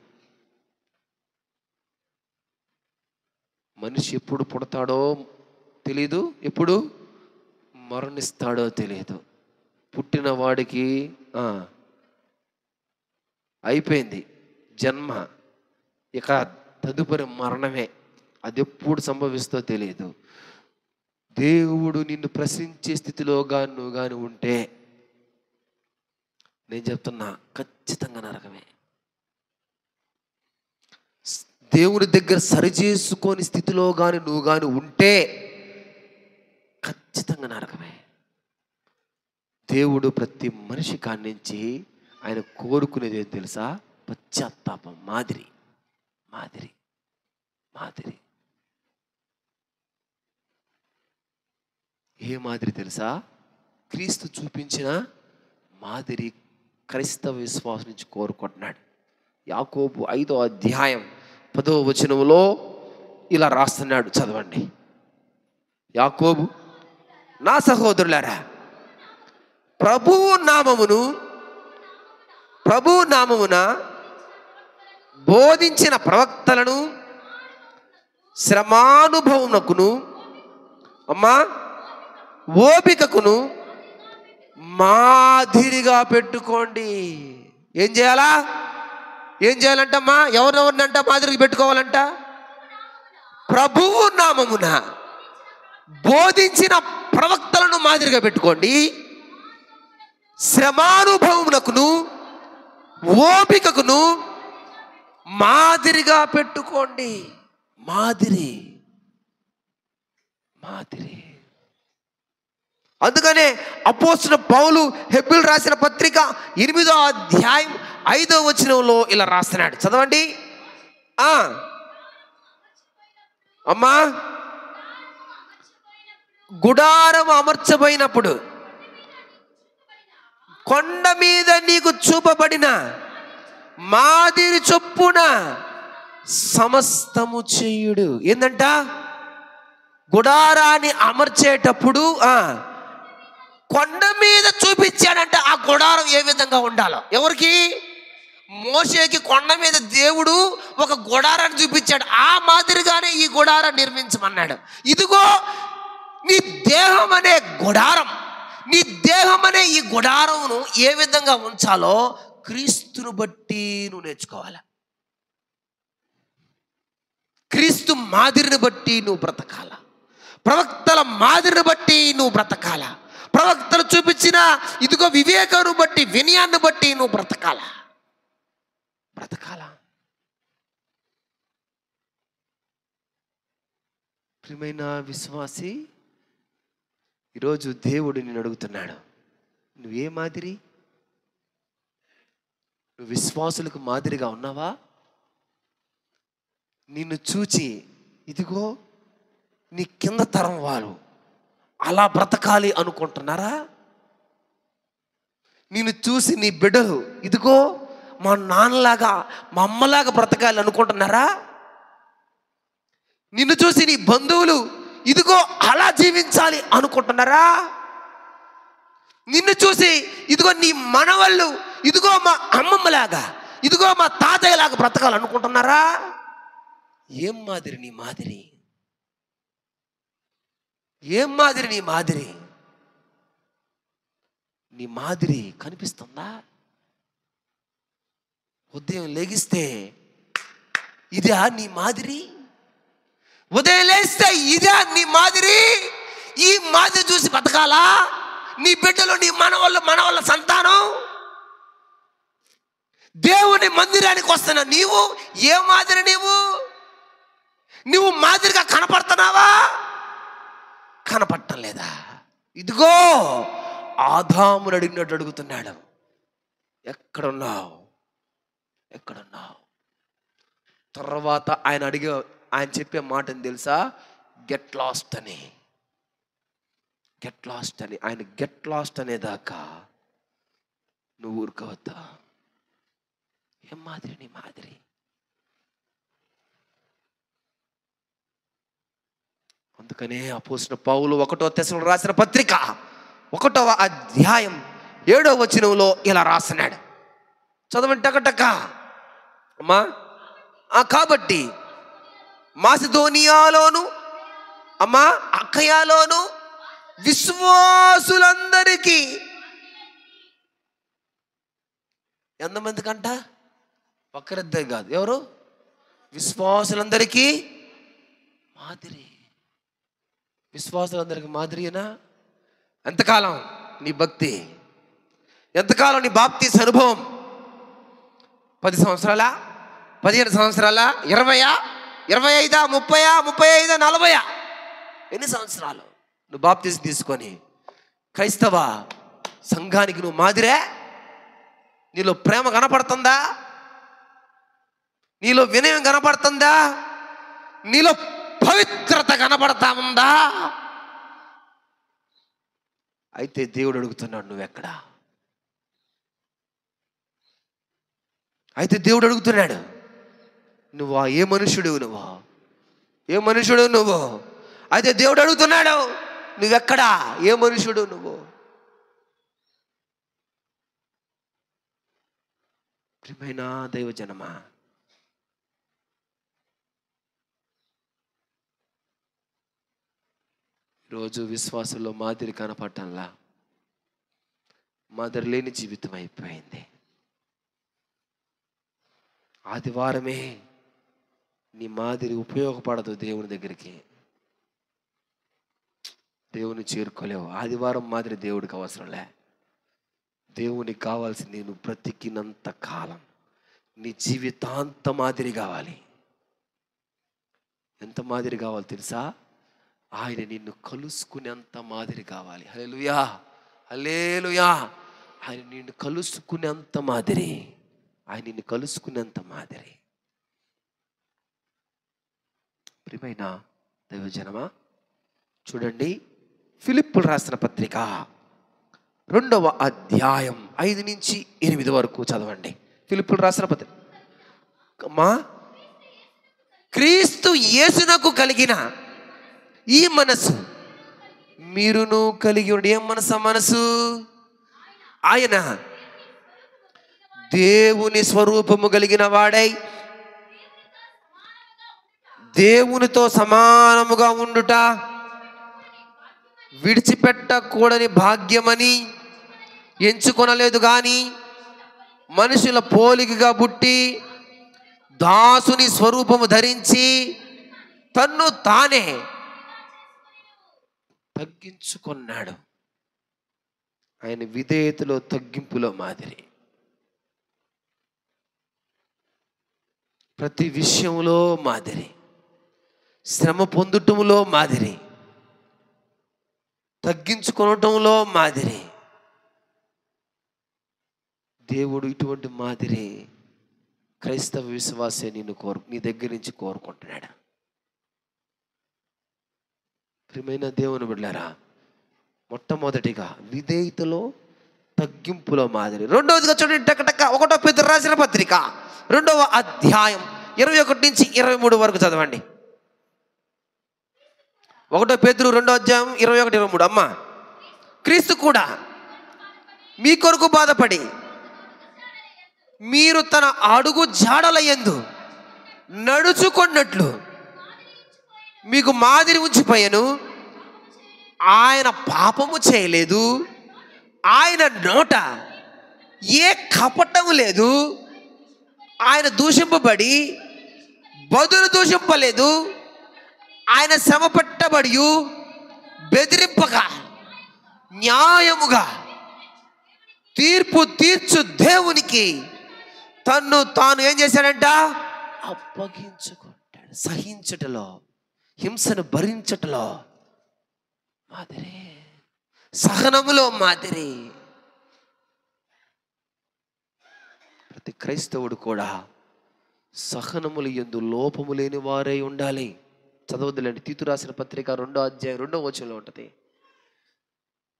మనిషి ఎప్పుడు పుడతాడో తెలీదు, ఎప్పుడు మరణిస్తాడో తెలియదు. పుట్టిన వాడికి అయిపోయింది జన్మ, ఇక తదుపరి మరణమే. అది ఎప్పుడు సంభవిస్తో తెలియదు. దేవుడు నిన్ను ప్రశ్నించే స్థితిలో నువ్వు కానీ ఉంటే నేను చెప్తున్నా, ఖచ్చితంగా నరకమే. దేవుని దగ్గర సరిచేసుకొని స్థితిలో కానీ నువ్వు కానీ ఉంటే ఖచ్చితంగా నరకమే. దేవుడు ప్రతి మనిషి కానించి ఆయన కోరుకునేది ఏం తెలుసా? పశ్చాత్తాపం. మాదిరి. ఏ మాదిరి తెలుసా? క్రీస్తు చూపించిన మాదిరి క్రైస్తవ విశ్వాసం నుంచి కోరుకుంటున్నాడు. యాకోబు 5వ అధ్యాయం 10వ వచనంలో ఇలా రాస్తున్నాడు, చదవండి. యాకోబు, నా సహోదరులారా, ప్రభువు నామమున బోధించిన ప్రవక్తలను శ్రమానుభవమునకును ఓపికకును మాదిరిగా పెట్టుకోండి. ఏం చేయాలంటమ్మా? ఎవరెవరినంట మాదిరిగా పెట్టుకోవాలంట? ప్రభువు నామమున బోధించిన ప్రవక్తలను మాదిరిగా పెట్టుకోండి. శ్రమానుభవమునకును ఓపికకును మాదిరిగా పెట్టుకోండి. మాదిరి. అందుకనే అపోస్తలుడు పౌలు హెబ్రీయులకు రాసిన పత్రిక 8వ అధ్యాయం 5వ వచనంలో ఇలా రాస్తున్నాడు, చదవండి. అమ్మా, గుడారం అమర్చబోయినప్పుడు కొండ మీద నీకు చూపబడిన మాదిరి చొప్పున సమస్తము చేయుడు. ఏందంట? గుడారాన్ని అమర్చేటప్పుడు కొండ మీద చూపించాడంట ఆ గుడారం ఏ విధంగా ఉండాలో. ఎవరికి? మోషేకి కొండ మీద దేవుడు ఒక గుడారాన్ని చూపించాడు. ఆ మాదిరిగానే ఈ గుడారాన్ని నిర్మించమన్నాడు. ఇదిగో నీ దేహం అనే గుడారం, నీ దేహం అనే ఈ గుడారమును ఏ విధంగా ఉంచాలో క్రీస్తును బట్టి నువ్వు నేర్చుకోవాలి. క్రీస్తు మాదిరిని బట్టి నువ్వు బ్రతకాల, ప్రవక్తల మాదిరిని బట్టి నువ్వు బ్రతకాల, ప్రవక్తలు చూపించిన ఇదిగో వివేకాన్ని బట్టి, వినయాన్ని బట్టి నువ్వు బ్రతకాల. ప్రియమైన విశ్వాసి, ఈరోజు దేవుడు నిన్ను అడుగుతున్నాడు, నువ్వే మాదిరి? నువ్వు విశ్వాసులకు మాదిరిగా ఉన్నావా? నిన్ను చూచి ఇదిగో నీ కింద తరం వారు అలా బ్రతకాలి అనుకుంటున్నారా? నిన్ను చూసి నీ బిడ్డలు ఇదిగో మా నాన్నలాగా మా అమ్మలాగా బ్రతకాలి అనుకుంటున్నారా? నిన్ను చూసి నీ బంధువులు ఇదిగో అలా జీవించాలి అనుకుంటున్నారా? నిన్ను చూసి ఇదిగో నీ మనవళ్ళు ఇదిగో మా అమ్మమ్మలాగా ఇదిగో మా తాతయ్యలాగా బ్రతకాలి అనుకుంటున్నారా? ఏం మాదిరి నీ మాదిరి? ఏం మాదిరి నీ మాదిరి? నీ మాదిరి కనిపిస్తుందా? ఉదయం లేగిస్తే ఇదా నీ మాదిరి? ఉదయం లేస్తే ఇదా నీ మాదిరి? ఈ మాదిరి చూసి బతకాలా? నీ బిడ్డలు, నీ మనవళ్ళ సంతానం దేవుని మందిరానికి వస్తున్న నీవు ఏ మాదిరి? నువ్వు మాదిరిగా కనపడుతున్నావా? కనపడటం లేదా? ఇదిగో ఆదామును అడిగినట్టు అడుగుతున్నాడు, ఎక్కడున్నావు? తర్వాత ఆయన చెప్పే మాటని తెలుసా? గెట్ లాస్ట్ అని. ఆయన గెట్ లాస్ట్ అనేదాకా నువ్వు ఊరుకోవద్దా? ఏం మాదిరి నీ మాదిరి? అందుకనే అపోస్తలుడైన పౌలు 1 తెస్సలోనికీయులకు రాసిన పత్రిక 1వ అధ్యాయం 7వ వచనంలో ఇలా రాస్తున్నాడు. చదవండి టకటక అమ్మా. కాబట్టి మాసిదోనియాలోను అమ్మా అఖయాలోను విశ్వాసులందరికీ, ఎంతమంది కంట? ఒక్కరిద్దరు కాదు, ఎవరు? విశ్వాసులందరికీ మాదిరి. విశ్వాసులందరికీ మాదిరినా? ఎంతకాలం నీ భక్తి? ఎంతకాలం నీ బాప్తీస్ అనుభవం? 10 సంవత్సరాలా? 15 సంవత్సరాలా? 20, 25, 30, 35, 40? ఎన్ని సంవత్సరాలు నువ్వు బాప్తీస్ తీసుకొని క్రైస్తవ సంఘానికి నువ్వు మాదిరే? నీలో ప్రేమ కనపడుతుందా? నీలో వినయం కనపడుతుందా? నీలో పవిత్రత కనపడతా ఉందా? అయితే దేవుడు అడుగుతున్నాడు, నువ్వెక్కడా? అయితే దేవుడు అడుగుతున్నాడు, నువ్వా? ఏ మనుష్యుడు నువ్వు? అయితే దేవుడు అడుగుతున్నాడు, నువ్వెక్కడా? ఏ మనుష్యుడు నువ్వు? ప్రియమైన దైవజనమా, రోజు విశ్వాసంలో మాదిరి కనపడటంలా, మాదిరి లేని జీవితం అయిపోయింది. ఆదివారమే నీ మాదిరి ఉపయోగపడదు. దేవుని దగ్గరికి దేవుని చేరుకోలేవు. ఆదివారం మాదిరి దేవుడికి అవసరంలే. దేవునికి కావాల్సింది నువ్వు బ్రతికినంత కాలం నీ జీవితాంత మాదిరి కావాలి. ఎంత మాదిరి కావాలి తెలుసా? ఆయన నిన్ను కలుసుకునేంత మాదిరి కావాలి. హల్లెలూయా, హల్లెలూయా. ఆయన నిన్ను కలుసుకునేంత మాదిరి, ఆయన నిన్ను కలుసుకునేంత మాదిరి. ప్రియమైన దైవజనమా, చూడండి, ఫిలిప్పులు రాసిన పత్రిక 2వ అధ్యాయం 5 నుంచి 8 వరకు చదవండి. ఫిలిప్పులు రాసిన పత్రిక. అమ్మా, క్రీస్తు యేసునకు కలిగిన ఈ మనసు మీరును కలిగి ఉండి. ఏం మనసు? ఆయన దేవుని స్వరూపము కలిగిన వాడై దేవునితో సమానముగా ఉండుట విడిచిపెట్టకూడని భాగ్యమని ఎంచుకొనలేదు గాని మనుషుల పోలికగా పుట్టి దాసుని స్వరూపము ధరించి తన్ను తానే తగ్గించుకున్నాడు. ఆయన విధేయతలో తగ్గింపులో మాదిరి. ప్రతి విషయంలో మాదిరి, శ్రమ పొందుటంలో మాదిరి, తగ్గించుకొనటంలో మాదిరి. దేవుడు ఇటువంటి మాదిరి క్రైస్తవ విశ్వాసే నీ దగ్గర నుంచి కోరుకుంటున్నాడు. ప్రియమైన దేవుని బిడ్డలారా, మొట్టమొదటిగా విధేయతలో తగ్గింపులో మాదిరి. రెండవదిగా చూడండి, టకటక 1 పేతురు రాసిన పత్రిక 2వ అధ్యాయం 21 నుంచి 23 వరకు చదవండి. 1 పేతురు 2వ అధ్యాయం 21, 23. అమ్మా, క్రీస్తు కూడా మీ కొరకు బాధపడి మీరు తన అడుగు జాడల యందు నడుచుకున్నట్లు మీకు మాదిరి ఉంచిపోయాను. ఆయన పాపము చేయలేదు, ఆయన నోట ఏ కపటము లేదు, ఆయన దూషింపబడి బదులు దూషింపలేదు, ఆయన శ్రమ పట్టబడి బెదిరింపగా న్యాయముగా తీర్పు తీర్చు దేవునికి తన్ను తాను ఏం చేశాడంట? అప్పగించుకుంటాడు. సహించుటలో, హింసను భరించుటలో మాదిరి, సహనములో మాదిరి. ప్రతి క్రైస్తవుడు కూడా సహనములు యందు లోపము లేని వారై ఉండాలి. చదవద్దులేండి, తీతు రాసిన పత్రిక 2వ అధ్యాయం 2వ వచనంలో ఉంటుంది.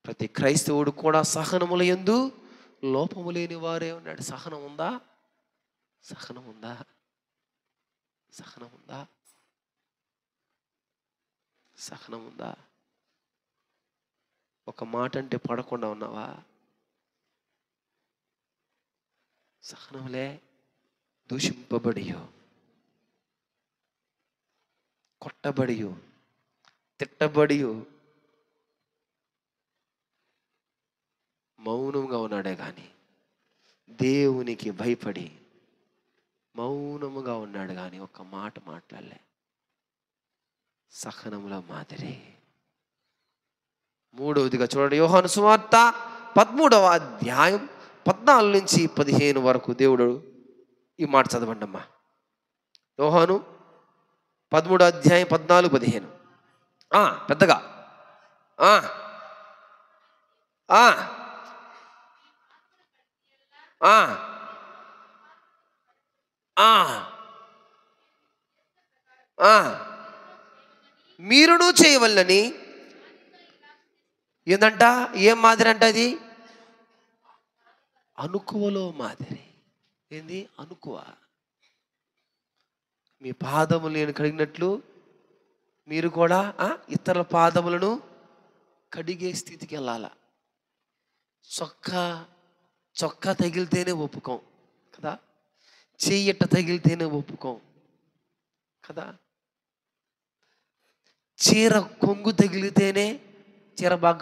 ప్రతి క్రైస్తవుడు కూడా సహనముల యందు లోపము లేని వారే ఉన్నాడు. సహనం ఉందా? సహనం ఉందా? సహనం ఉందా? సహనం ఉందా? ఒక మాట అంటే పడకుండా ఉన్నావా? సహనంలే. దూషింపబడియో, కొట్టబడియో, తిట్టబడియో మౌనంగా ఉన్నాడే కానీ దేవునికి భయపడి మౌనముగా ఉన్నాడు కానీ ఒక్క మాట మాట్లాడలే. సహనముల మాదిరి. మూడవదిగా చూడండి, యోహాను సువార్త 13వ అధ్యాయం 14 నుంచి 15 వరకు దేవుడు ఈ మాట చదవండి అమ్మా. యోహాను 13వ అధ్యాయం 14, 15. పెద్దగా మీరును చేయవల్లని. ఏందంట? ఏం మాదిరి అంట అది? అనుకువలో మాదిరి. ఏంది? అనుకువ. మీ పాదములు నేను కడిగినట్లు మీరు కూడా ఇతరుల పాదములను కడిగే స్థితికి వెళ్ళాల. చొక్కా తగిలితేనే ఒప్పుకోం కదా, చెయ్యట తగిలితేనే ఒప్పుకోం కదా, చీర కొంగు తగిలితేనే చీర బాగా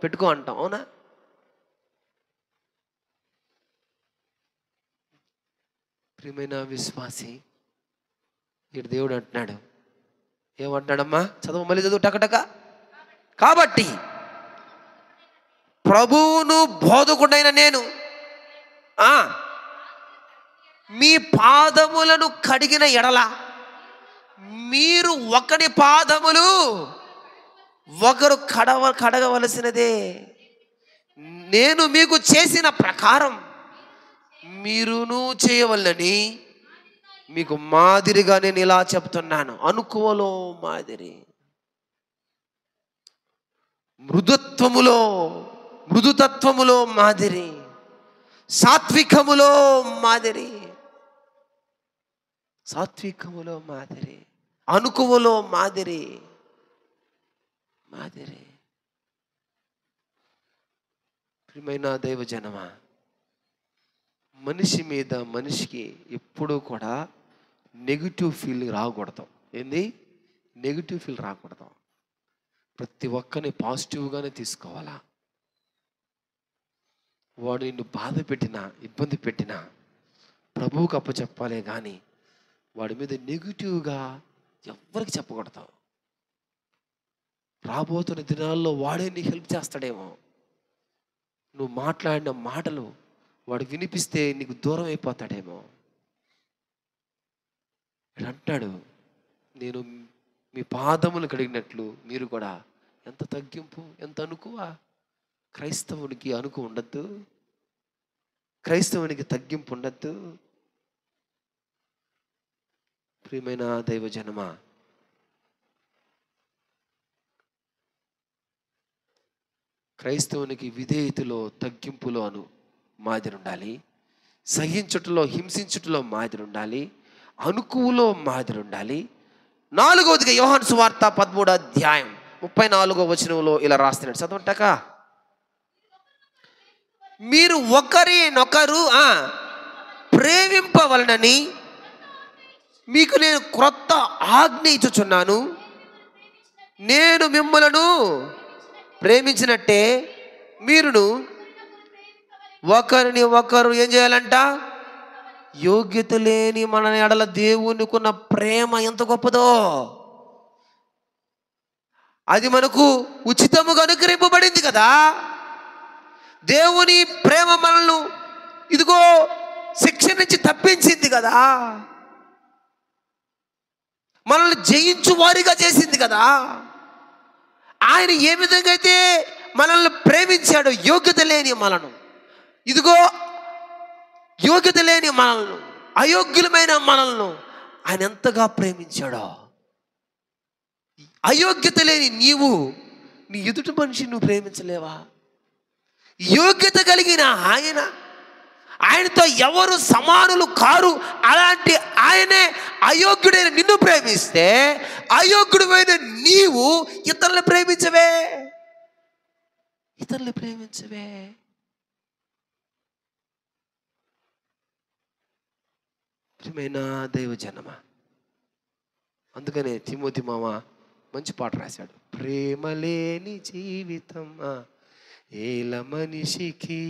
పెట్టుకో అంటాం. అవునా? ప్రియమైన విశ్వాసి, ఇక్కడ దేవుడు అంటున్నాడు. ఏమంటున్నాడమ్మా? చదువు, మళ్ళీ చదువు టకటక. కాబట్టి ప్రభువును బోధకుడైన నేను మీ పాదములను కడిగిన ఎడల మీరు ఒకరి పాదములు ఒకరు కడగవలసినదే. నేను మీకు చేసిన ప్రకారం మీరును చేయవలనని మీకు మాదిరిగా నేను ఇలా చెప్తున్నాను. అనుకువలో మాదిరి, మృదుతత్వములో మాదిరి, సాత్వికములో మాదిరి, అనుకువలో మాదిరి. ప్రియమైన దైవజనమా, మనిషి మీద మనిషికి ఎప్పుడూ కూడా నెగిటివ్ ఫీల్ రాకూడదు. ఏంది? నెగిటివ్ ఫీల్ రాకూడదు. ప్రతి ఒక్కరిని పాజిటివ్గానే తీసుకోవాలా. వాడు నిన్ను బాధ పెట్టినా, ఇబ్బంది పెట్టినా ప్రభువుకు అప్పచెప్పాలే కానీ వాడి మీద నెగిటివ్గా ఎవ్వరికి చెప్పకూడదు. రాబోతున్న దినాల్లో వాడే నీకు హెల్ప్ చేస్తాడేమో. నువ్వు మాట్లాడిన మాటలు వాడు వినిపిస్తే నీకు దూరం అయిపోతాడేమో. అంటాడు, నేను మీ పాదములు కడిగినట్లు మీరు కూడా. ఎంత తగ్గింపు, ఎంత అనుకువ. క్రైస్తవునికి అనుకు ఉండద్దు, క్రైస్తవునికి తగ్గింపు ఉండద్దు. ప్రియమైన దైవజనమా, క్రైస్తవునికి విధేయతలో, తగ్గింపులో మాదిరి ఉండాలి. సహించుటలో, హింసించుటలో మాదిరి ఉండాలి. అనుకువలో మాదిరి ఉండాలి. 4వదిగా యోహాను సువార్త 13వ అధ్యాయం 34వ వచనంలో ఇలా రాస్తున్నాడు, చదవంటాక. మీరు ఒకరినొకరు ప్రేమింపవలనని మీకు నేను క్రొత్త ఆజ్ఞ ఇచ్చుచున్నాను. నేను మిమ్మలను ప్రేమించినట్టే మీరును ఒకరిని ఒకరు ఏం చేయాలంట? యోగ్యత లేని మన ఎడల దేవునికున్న ప్రేమ ఎంత గొప్పదో. అది మనకు ఉచితముగా అనుగ్రహింపబడింది కదా. దేవుని ప్రేమ మనల్ని ఇదిగో శిక్ష నుంచి తప్పించింది కదా, మనల్ని జయించు వారిగా చేసింది కదా. ఆయన ఏ విధంగా అయితే మనల్ని ప్రేమించాడో, యోగ్యత లేని మనను, ఇదిగో యోగ్యత లేని మనల్ని, అయోగ్యులమైన మనల్ని ఆయన ఎంతగా ప్రేమించాడో. అయోగ్యత లేని నీవు నీ ఎదుటి మనిషిని నువ్వు ప్రేమించలేవా? యోగ్యత కలిగిన ఆయనతో ఎవరు సమానులు కారు. అలాంటి ఆయనే అయోగ్యుడైన నిన్ను ప్రేమిస్తే, అయోగ్యుడైన నీవు ఇతరులను ప్రేమించవే. ప్రియమైన దైవజనమా, అందుకనే తిమోతి మామ మంచి పాట రాశాడు. ప్రేమ లేని జీవితం ఏల మనిషికి,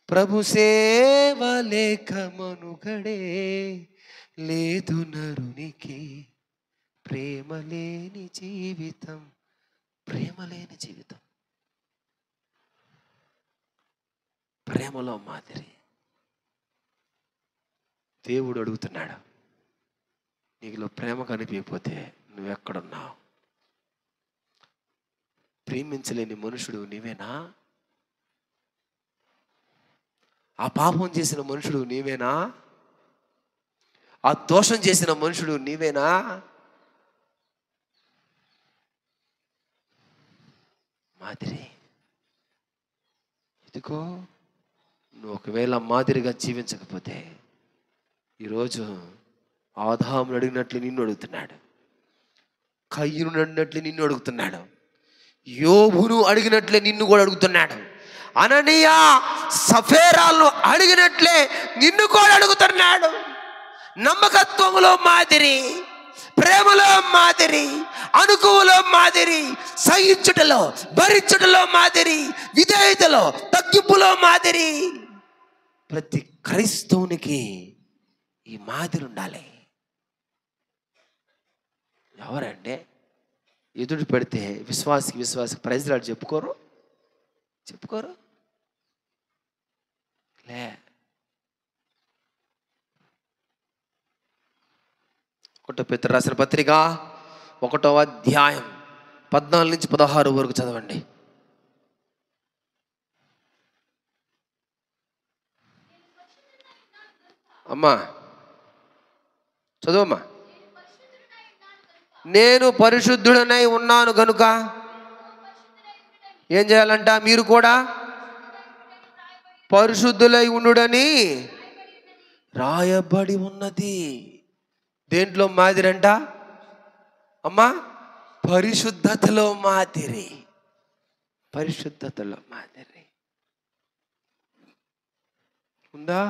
ప్రభు సేవ లేక మనుగడే లేదు నరునికి. ప్రేమ లేని జీవితం, ప్రేమ లేని జీవితం. ప్రేమలో మాదిరి దేవుడు అడుగుతున్నాడు, నీకులో ప్రేమ కనిపించకపోతే నువ్వెక్కడున్నావు? ప్రేమించలేని మనుషుడు నీవేనా? ఆ పాపం చేసిన మనుషుడు నీవేనా? ఆ దోషం చేసిన మనుషుడు నీవేనా? మాదిరి ఇదిగో, నువ్వు ఒకవేళ మాదిరిగా జీవించకపోతే ఈరోజు ఆదామును అడిగినట్లు నిన్ను అడుగుతున్నాడు, కయ్యూను అడిగినట్లు నిన్ను అడుగుతున్నాడు, యోబును అడిగినట్లే నిన్ను కూడా అడుగుతున్నాడు, అననీయ సఫేరాలను అడిగినట్లే నిన్ను కూడా అడుగుతున్నాడు. నమ్మకత్వములో మాదిరి, ప్రేమలో మాదిరి, అనుకువలో మాదిరి, సహించుటలో, భరించుటలో మాదిరి, విధేయతలో, తగ్గింపులో మాదిరి. ప్రతి క్రైస్తవునికి ఈ మాదిరి ఉండాలి. ఎవరంటే ఎదుటి పెడితే విశ్వాసికి ప్రైజ్ లార్డ్ చెప్పుకోరు లే. ఒకటో పేతురు రాసిన పత్రిక 1వ అధ్యాయం 14 నుంచి 16 వరకు చదవండి. అమ్మా చదువమ్మా. నేను పరిశుద్ధుడనై ఉన్నాను గనుక ఏం చేయాలంట? మీరు కూడా పరిశుద్ధులై ఉండుడని రాయబడి ఉన్నది. దేంట్లో మాదిరంట అమ్మా? పరిశుద్ధతలో మాదిరి. ఉందా?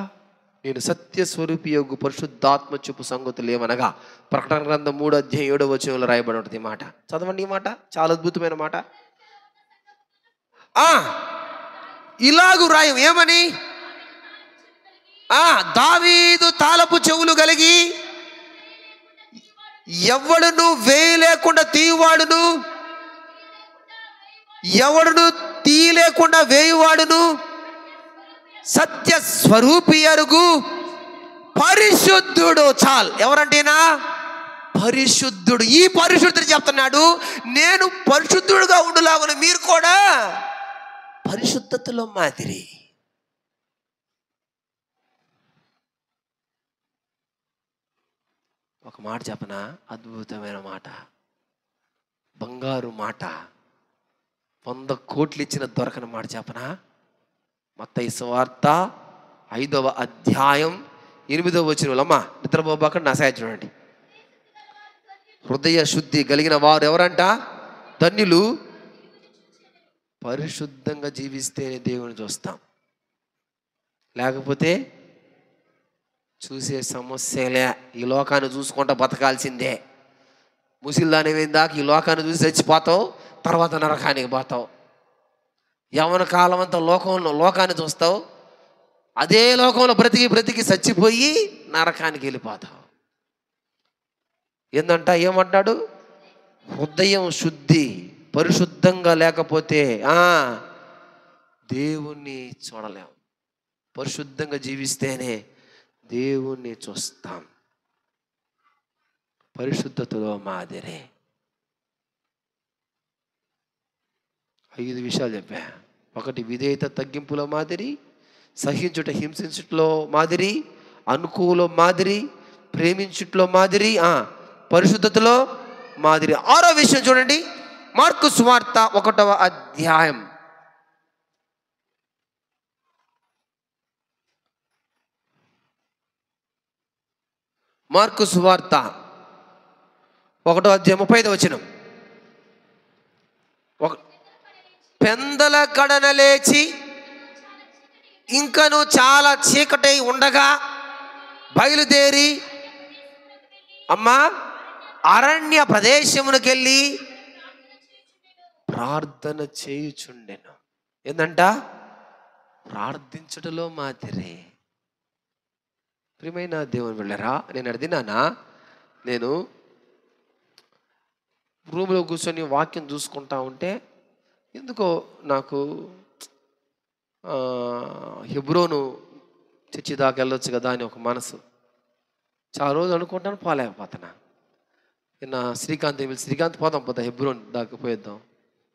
నేను సత్యస్వరూపి యొగు పరిశుద్ధాత్మ చూపు సంగతులు ఏమనగా ప్రకటన గ్రంథం 3:7 రాయబడి ఉంటుంది ఈ మాట. చదవండి ఈ మాట, చాలా అద్భుతమైన మాట. ఇలాగు రాయం ఏమని? దావీదు తాళపు చెవులు కలిగి ఎవడును వేయలేకుండా తీయవాడును, ఎవడును తీయలేకుండా వేయువాడును, సత్య స్వరూపి అరుగు పరిశుద్ధుడు. చాలు. ఎవరంటేనా? పరిశుద్ధుడు. ఈ పరిశుద్ధుడు చెప్తున్నాడు, నేను పరిశుద్ధుడుగా ఉండులాగున మీరు కూడా పరిశుద్ధతలో మాదిరి. ఒక మాట చెప్పనా? అద్భుతమైన మాట, బంగారు మాట, 100 కోట్లు ఇచ్చిన దొరకని మాట చెప్పనా? మత్తయి సువార్త 5వ అధ్యాయం 8వ వచనం. అమ్మా నిద్రపోబాక నా సాయం చూడండి. హృదయ శుద్ధి కలిగిన వారు ఎవరంట? ధన్యులు. పరిశుద్ధంగా జీవిస్తేనే దేవుని చూస్తాం, లేకపోతే చూసే సమస్యలే. ఈ లోకాన్ని చూసుకుంటా బతకాల్సిందే. ముసిల్దానేదాకా ఈ లోకాన్ని చూసి చచ్చిపోతావు, తర్వాత నరకానికి పోతావు. యవన కాలం అంతా లోకాన్ని చూస్తావు, అదే లోకంలో బ్రతికి చచ్చిపోయి నరకానికి వెళ్ళిపోతావు. ఏందంట? ఏమంటాడు? హృదయం శుద్ధి పరిశుద్ధంగా లేకపోతే దేవుణ్ణి చూడలేం. పరిశుద్ధంగా జీవిస్తేనే దేవుణ్ణి చూస్తాం. పరిశుద్ధతలో మాదిరే. 5 విషయాలు చెప్పా. 1 విధేయత తగ్గింపులో మాదిరి, సహించుట హింసించుటలో మాదిరి, అనుకూల మాదిరి, ప్రేమించుటలో మాదిరి, పరిశుద్ధతలో మాదిరి. 6వ విషయం చూడండి, మార్కు సువార్త 1వ అధ్యాయం. మార్కు సువార్త 1వ అధ్యాయం 35వ వచనం. పెందల కడన లేచి ఇంకను చాలా చీకటై ఉండగా బయలుదేరి అరణ్య ప్రదేశమునకు వెళ్ళి ప్రార్థన చేయుచుండెను. ఏందంట? ప్రార్థించుటలో మాదిరే. ప్రియమైన దేవుని వెళ్ళరా, నేను అడిగినానా, నేను రూమ్లో కూర్చొని వాక్యం చూసుకుంటా ఉంటే ఎందుకో నాకు హెబ్రోను చర్చి దాకా వెళ్ళొచ్చు కదా అని ఒక మనసు. చాలా రోజులు అనుకుంటాను, పోలేకపోతున్నా. నిన్న శ్రీకాంత్ పోతా హెబ్రోన్ దాకా పోయేద్దాం.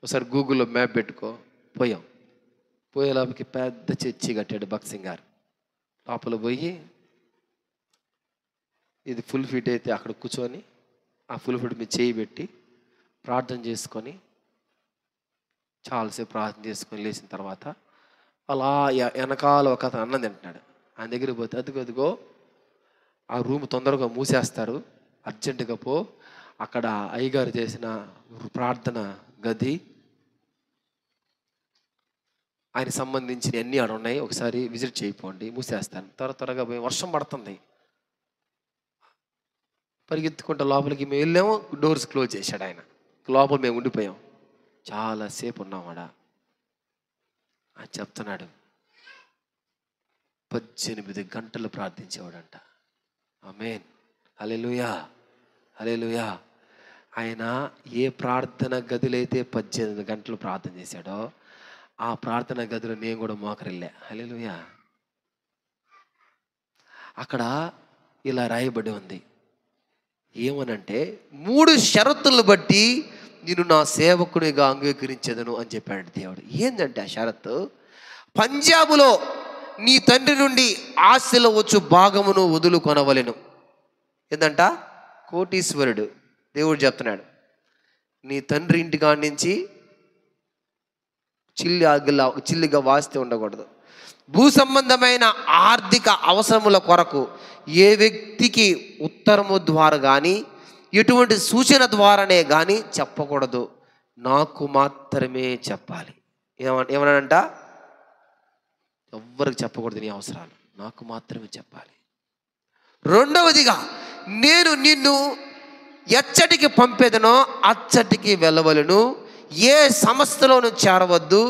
ఒకసారి గూగుల్లో మ్యాప్ పెట్టుకో. పోయేలోపలికి పెద్ద చర్చి కట్టాడు భక్సింగ్ గారు. లోపల పోయి ఇది ఫుల్ ఫిట్ అయితే అక్కడ కూర్చొని ఆ ఫుల్ ఫిట్ మీద చేయి పెట్టి ప్రార్థన చేసుకొని చాలాసేపు ప్రార్థన చేసుకొని లేచిన తర్వాత అలా వెనకాల ఒక అతను అన్నం తింటున్నాడు. ఆయన దగ్గరికి పోతే అదిగో ఆ రూమ్ తొందరగా మూసేస్తారు, అర్జెంటుగా పో, అక్కడ అయ్యగారు చేసిన ప్రార్థన గది ఆయన సంబంధించిన అన్నీ ఆడ ఉన్నాయి, ఒకసారి విజిట్ చేయిపోండి, మూసేస్తాను. త్వరగా పోయి వర్షం పడుతుంది, పరిగెత్తుకుంటా లోపలికి మేము వెళ్ళాము. డోర్స్ క్లోజ్ చేశాడు ఆయన. లోపల మేము ఉండిపోయాం, చాలాసేపు ఉన్నామాడ. ఆయన చెప్తున్నాడు 18 గంటలు ప్రార్థించేవాడంట. ఆమేన్, హల్లెలూయా, హల్లెలూయా. ఆయన ఏ ప్రార్థన గదిలైతే 18 గంటలు ప్రార్థన చేశాడో ఆ ప్రార్థన గదిలో నేను కూడా మోకరిల్లే. హల్లెలూయా. అక్కడ ఇలా రాయబడి ఉంది, ఏమనంటే 3 షరతులను బట్టి నేను నా సేవకునిగా అంగీకరించేదను అని చెప్పాడు దేవుడు. ఏంటంటే ఆ షరతు, పంజాబులో నీ తండ్రి నుండి ఆస్తిలో వచ్చు భాగమును వదులుకొనవలెను. ఏంటంట? కోటీశ్వరుడు దేవుడు చెప్తున్నాడు, నీ తండ్రి ఇంటికాడి నుంచి చిల్లిగా వాస్తే ఉండకూడదు. భూ సంబంధమైన ఆర్థిక అవసరముల కొరకు ఏ వ్యక్తికి ఉత్తరము ద్వారా కానీ ఎటువంటి సూచన ద్వారానే కానీ చెప్పకూడదు, నాకు మాత్రమే చెప్పాలి. ఏమనంట? ఎవ్వరికి చెప్పకూడదు నీ అవసరాలు. నాకు మాత్రమే చెప్పాలి. రెండవదిగా, నేను నిన్ను ఎచ్చటికి పంపేదనో అచ్చటికి వెళ్ళవలను, ఏ సంస్థలోనూ చేరవద్దు,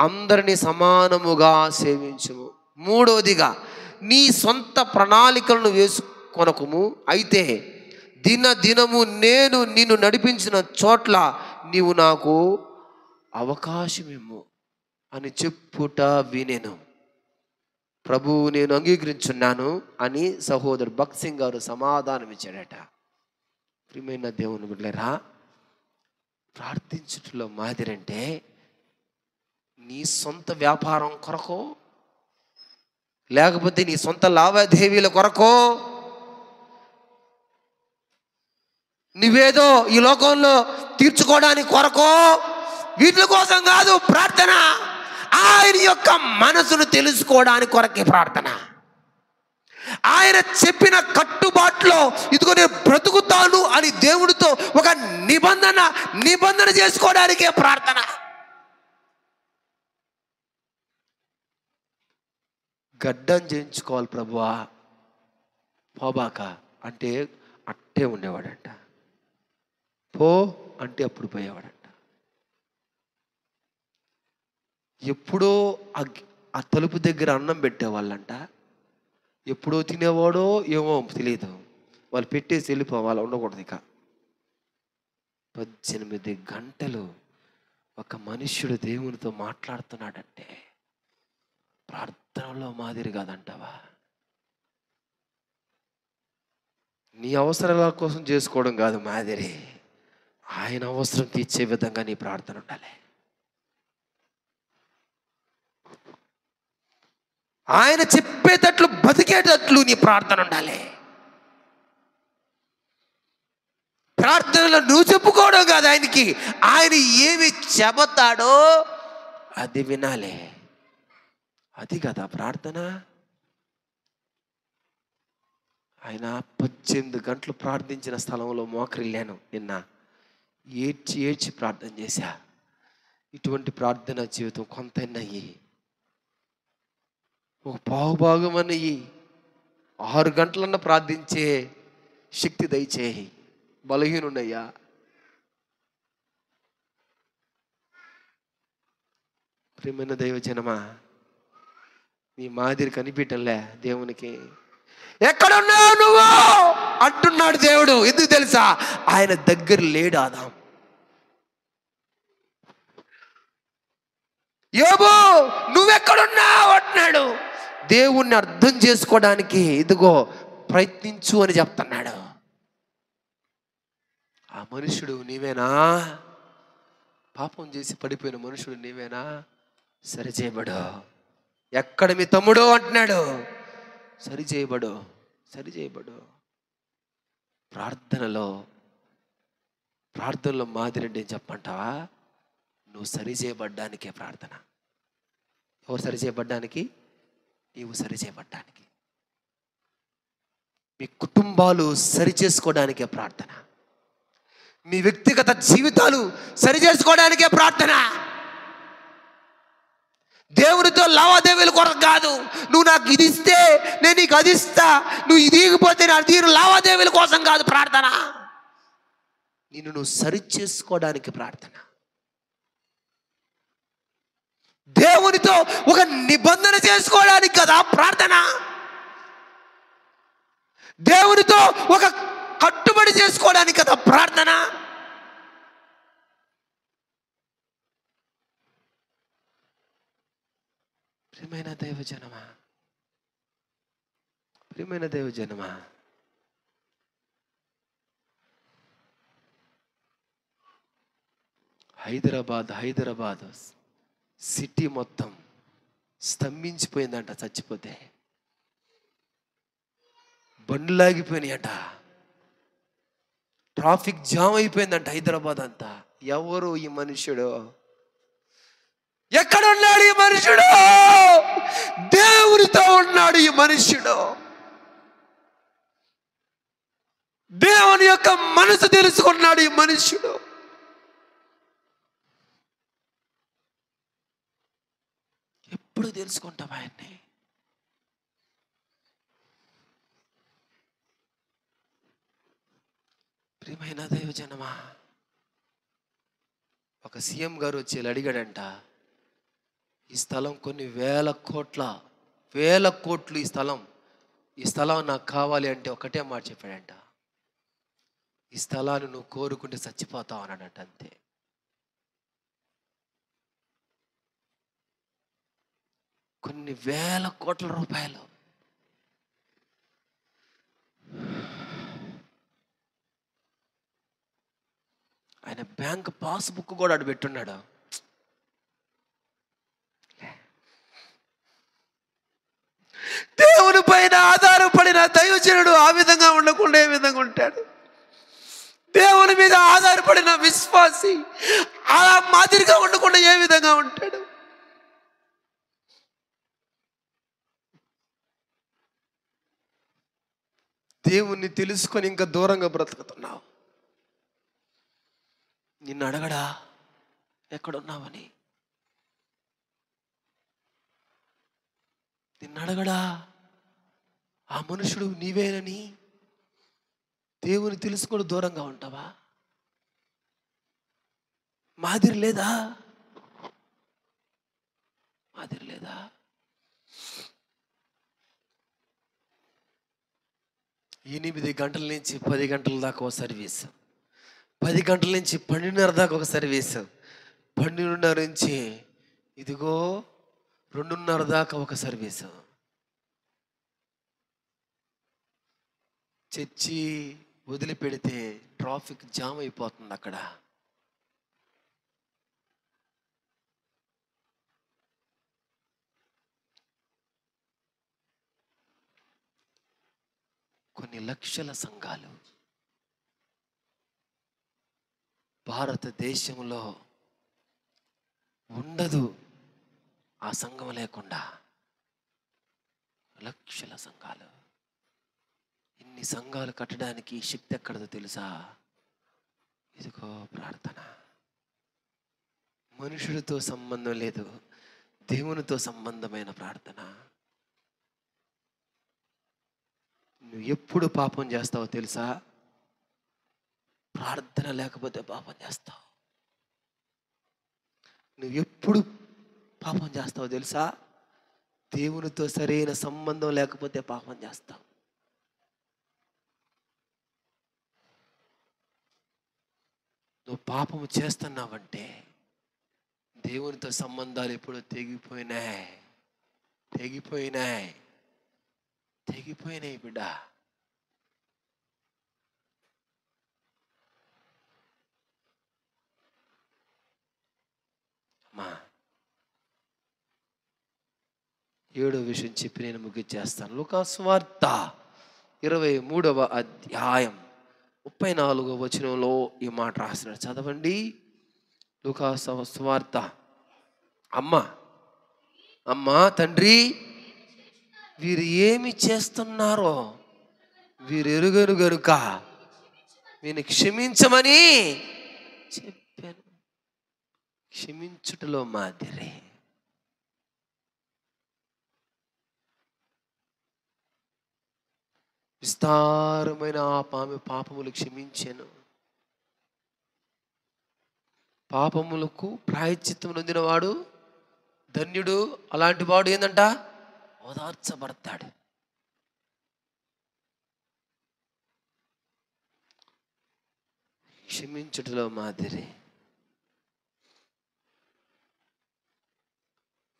అందరినీ సమానముగా సేవించుము. మూడవదిగా, నీ సొంత ప్రణాళికలను వేసుకొనకుము, అయితే దినము నేను నిన్ను నడిపించిన చోట్ల నీవు నాకు అవకాశమిమ్ము అని చెప్పుట వినెను. ప్రభువు నేను అంగీకరించున్నాను అని సహోదరు భక్త్ సింగ్ గారు సమాధానం ఇచ్చాడట. ప్రియమైన దేవుని బిడ్డలారా, ప్రార్థించుటలో మాదిరంటే నీ సొంత వ్యాపారం కొరకో, లేకపోతే నీ సొంత లావాదేవీల కొరకో, నువ్వేదో ఈ లోకంలో తీర్చుకోవడానికి కొరకో, వీటి కోసం కాదు ప్రార్థన. ఆయన యొక్క మనసును తెలుసుకోవడానికి కొరకే ప్రార్థన. ఆయన చెప్పిన కట్టుబాటులో ఇదిగో నేను బ్రతుకుతాను అని దేవుడితో ఒక నిబంధన చేసుకోవడానికే ప్రార్థన. గడ్డం చేయించుకోవాలి ప్రభువా పోబాక అంటే అట్టే ఉండేవాడంట. పో అంటే అప్పుడు పోయేవాడంట. ఎప్పుడో ఆ తలుపు దగ్గర అన్నం పెట్టేవాళ్ళంట. ఎప్పుడో తినేవాడో ఏమో తెలియదు, వాళ్ళు పెట్టేసి వెళ్ళిపోవాలి, ఉండకూడదు. ఇక 18 గంటలు ఒక మనుష్యుడు దేవునితో మాట్లాడుతున్నాడంటే ప్రార్థనలో మాదిరి కాదంటావా? నీ అవసరాల కోసం చేసుకోవడం కాదు మాదిరి, ఆయన అవసరం తీర్చే విధంగా నీ ప్రార్థన ఉండాలి. ఆయన చెప్పేటట్లు బతికేటట్లు నీ ప్రార్థన ఉండాలి. ప్రార్థనలో నువ్వు చెప్పుకోవడం కాదు ఆయనకి, ఆయన ఏమి చెబుతాడో అది వినాలి. అది కదా ప్రార్థన. ఆయన 18 గంటలు ప్రార్థించిన స్థలంలో మోకరిల్లాను నిన్న, ఏడ్చి ప్రార్థన చేశా. ఇటువంటి ప్రార్థన జీవితం కొంతన్నయ్యి, ఒక పావుభాగం అన్నయ్యి, 6 గంటలన్నా ప్రార్థించే శక్తి దయచేయి. బలహీనున్నయ్యా. ప్రియమైన దైవజనమా, నీ మాదిరి కనిపించలే దేవునికి. ఎక్కడున్నావు నువ్వు అంటున్నాడు దేవుడు. ఎందుకు తెలుసా? ఆయన దగ్గర లేడు ఆదాం. యోబు నువ్వెక్కడున్నావు అంటున్నాడు. దేవుణ్ణి అర్థం చేసుకోవడానికి ఇదిగో ప్రయత్నించు అని చెప్తున్నాడు. ఆ మనుషుడు నీవేనా? పాపం చేసి పడిపోయిన మనుషుడు నీవేనా? సరిచేయబడు. ఎక్కడ మీ తమ్ముడు అంటున్నాడు. సరిచేయబడు. ప్రార్థనలో మాదిరి అంటే చెప్పంటావా? నువ్వు సరిచేయబడ్డానికే ప్రార్థన. ఎవరు సరిచేయబడ్డానికి? నీవు సరిచేయబడ్డానికి. మీ కుటుంబాలు సరిచేసుకోవడానికే ప్రార్థన. మీ వ్యక్తిగత జీవితాలు సరిచేసుకోవడానికే ప్రార్థన. దేవునితో లావాదేవీల కొరకు కాదు. నువ్వు నాకు ఇది ఇస్తే నేను నీకు అది ఇస్తా, నువ్వు ఇది ఇగిపోతే నా తీరు లావాదేవీల కోసం కాదు ప్రార్థన. నువ్వు సరిచేసుకోవడానికి ప్రార్థన. దేవునితో ఒక నిబంధన చేసుకోవడానికి కదా ప్రార్థన. దేవునితో ఒక కట్టుబడి చేసుకోవడానికి కదా ప్రార్థన. ప్రియమైన దైవజనమా, హైదరాబాద్ సిటీ మొత్తం స్తంభించిపోయిందంట. చచ్చిపోతే బండ్లు లాగిపోయినాయట. ట్రాఫిక్ జామ్ అయిపోయిందంట హైదరాబాద్ అంతా. ఎవరు ఈ మనుష్యుడు? ఎక్కడున్నాడు ఈ మనుషుడు? దేవునితో ఉన్నాడు ఈ మనుష్యుడు. దేవుని యొక్క మనసు తెలుసుకున్నాడు ఈ మనుష్యుడు. ఎప్పుడు తెలుసుకుంటాం ఆయన్ని? ప్రియమైన దైవజనమా, ఒక సీఎం గారు వచ్చి ఇలా అడిగాడంట, ఈ స్థలం కొన్ని వేల కోట్లు ఈ స్థలం నాకు కావాలి అంటే ఒకటే మాట చెప్పాడంట, ఈ స్థలాన్ని నువ్వు కోరుకుంటే చచ్చిపోతావు అన్నాడంట. అంతే. కొన్ని వేల కోట్ల రూపాయలు. ఆయన బ్యాంక్ పాస్బుక్ కూడా అడు పెట్టున్నాడు. దేవుని పైన ఆధారపడిన దైవజనుడు ఆ విధంగా ఉండకుండా ఏ విధంగా ఉంటాడు? దేవుని మీద ఆధారపడిన విశ్వాసి అలా మాదిరిగా ఉండకుండా ఏ విధంగా ఉంటాడు? దేవుణ్ణి తెలుసుకొని ఇంకా దూరంగా బ్రతుకుతున్నావు. నిన్ను అడగడా ఎక్కడున్నావని? నిన్ను అడగడా ఆ మనుషుడు నీవేనని? దేవుని తెలుసుకొని దూరంగా ఉంటావా? మాదిరి లేదా? 8 గంటల నుంచి 10 గంటల దాకా ఒక సర్వీస్, 10 గంటల నుంచి 12:30 దాకా ఒక సర్వీస్, 12:30 నుంచి ఇదిగో 2:30 దాకా ఒక సర్వీసు. చర్చి వదిలిపెడితే ట్రాఫిక్ జామ్ అయిపోతుంది అక్కడ. కొన్ని లక్షల సంఘాలు భారతదేశంలో ఉండదు ఆ సంఘం లేకుండా. లక్షల సంఘాలు. ఇన్ని సంఘాలు కట్టడానికి శక్తి ఎక్కడదో తెలుసా? ఇదిగో ప్రార్థన. మనుషుడితో సంబంధం లేదు, దేవునితో సంబంధమైన ప్రార్థన. నువ్వు ఎప్పుడు పాపం చేస్తావో తెలుసా? ప్రార్థన లేకపోతే పాపం చేస్తావు. నువ్వు ఎప్పుడు పాపం చేస్తావో తెలుసా? దేవునితో సరైన సంబంధం లేకపోతే పాపం చేస్తావు. నువ్వు పాపము చేస్తున్నావంటే దేవునితో సంబంధాలు ఎప్పుడో తెగిపోయినాయి బిడ్డ. అమ్మా, 7వ విషయం చెప్పి నేను ముగించేస్తాను. లూకాసు వార్త 23వ అధ్యాయం 34వ వచనంలో ఈ మాట రాసినాడు. చదవండి. లూకాసు వార్త. అమ్మా తండ్రి, వీరు ఏమి చేస్తున్నారో వీరు ఎరుగరు గనుక వీరిని క్షమించమని చెప్పాను. క్షమించుటలో మాదిరి. విస్తారమైన ఆమె పాపములు క్షమించాను. పాపములకు ప్రాయశ్చిత్తం నొందినవాడు ధన్యుడు. అలాంటి వాడు ఏందంట? ఓదార్చబడతాడు. క్షమించుటలో మాదిరి.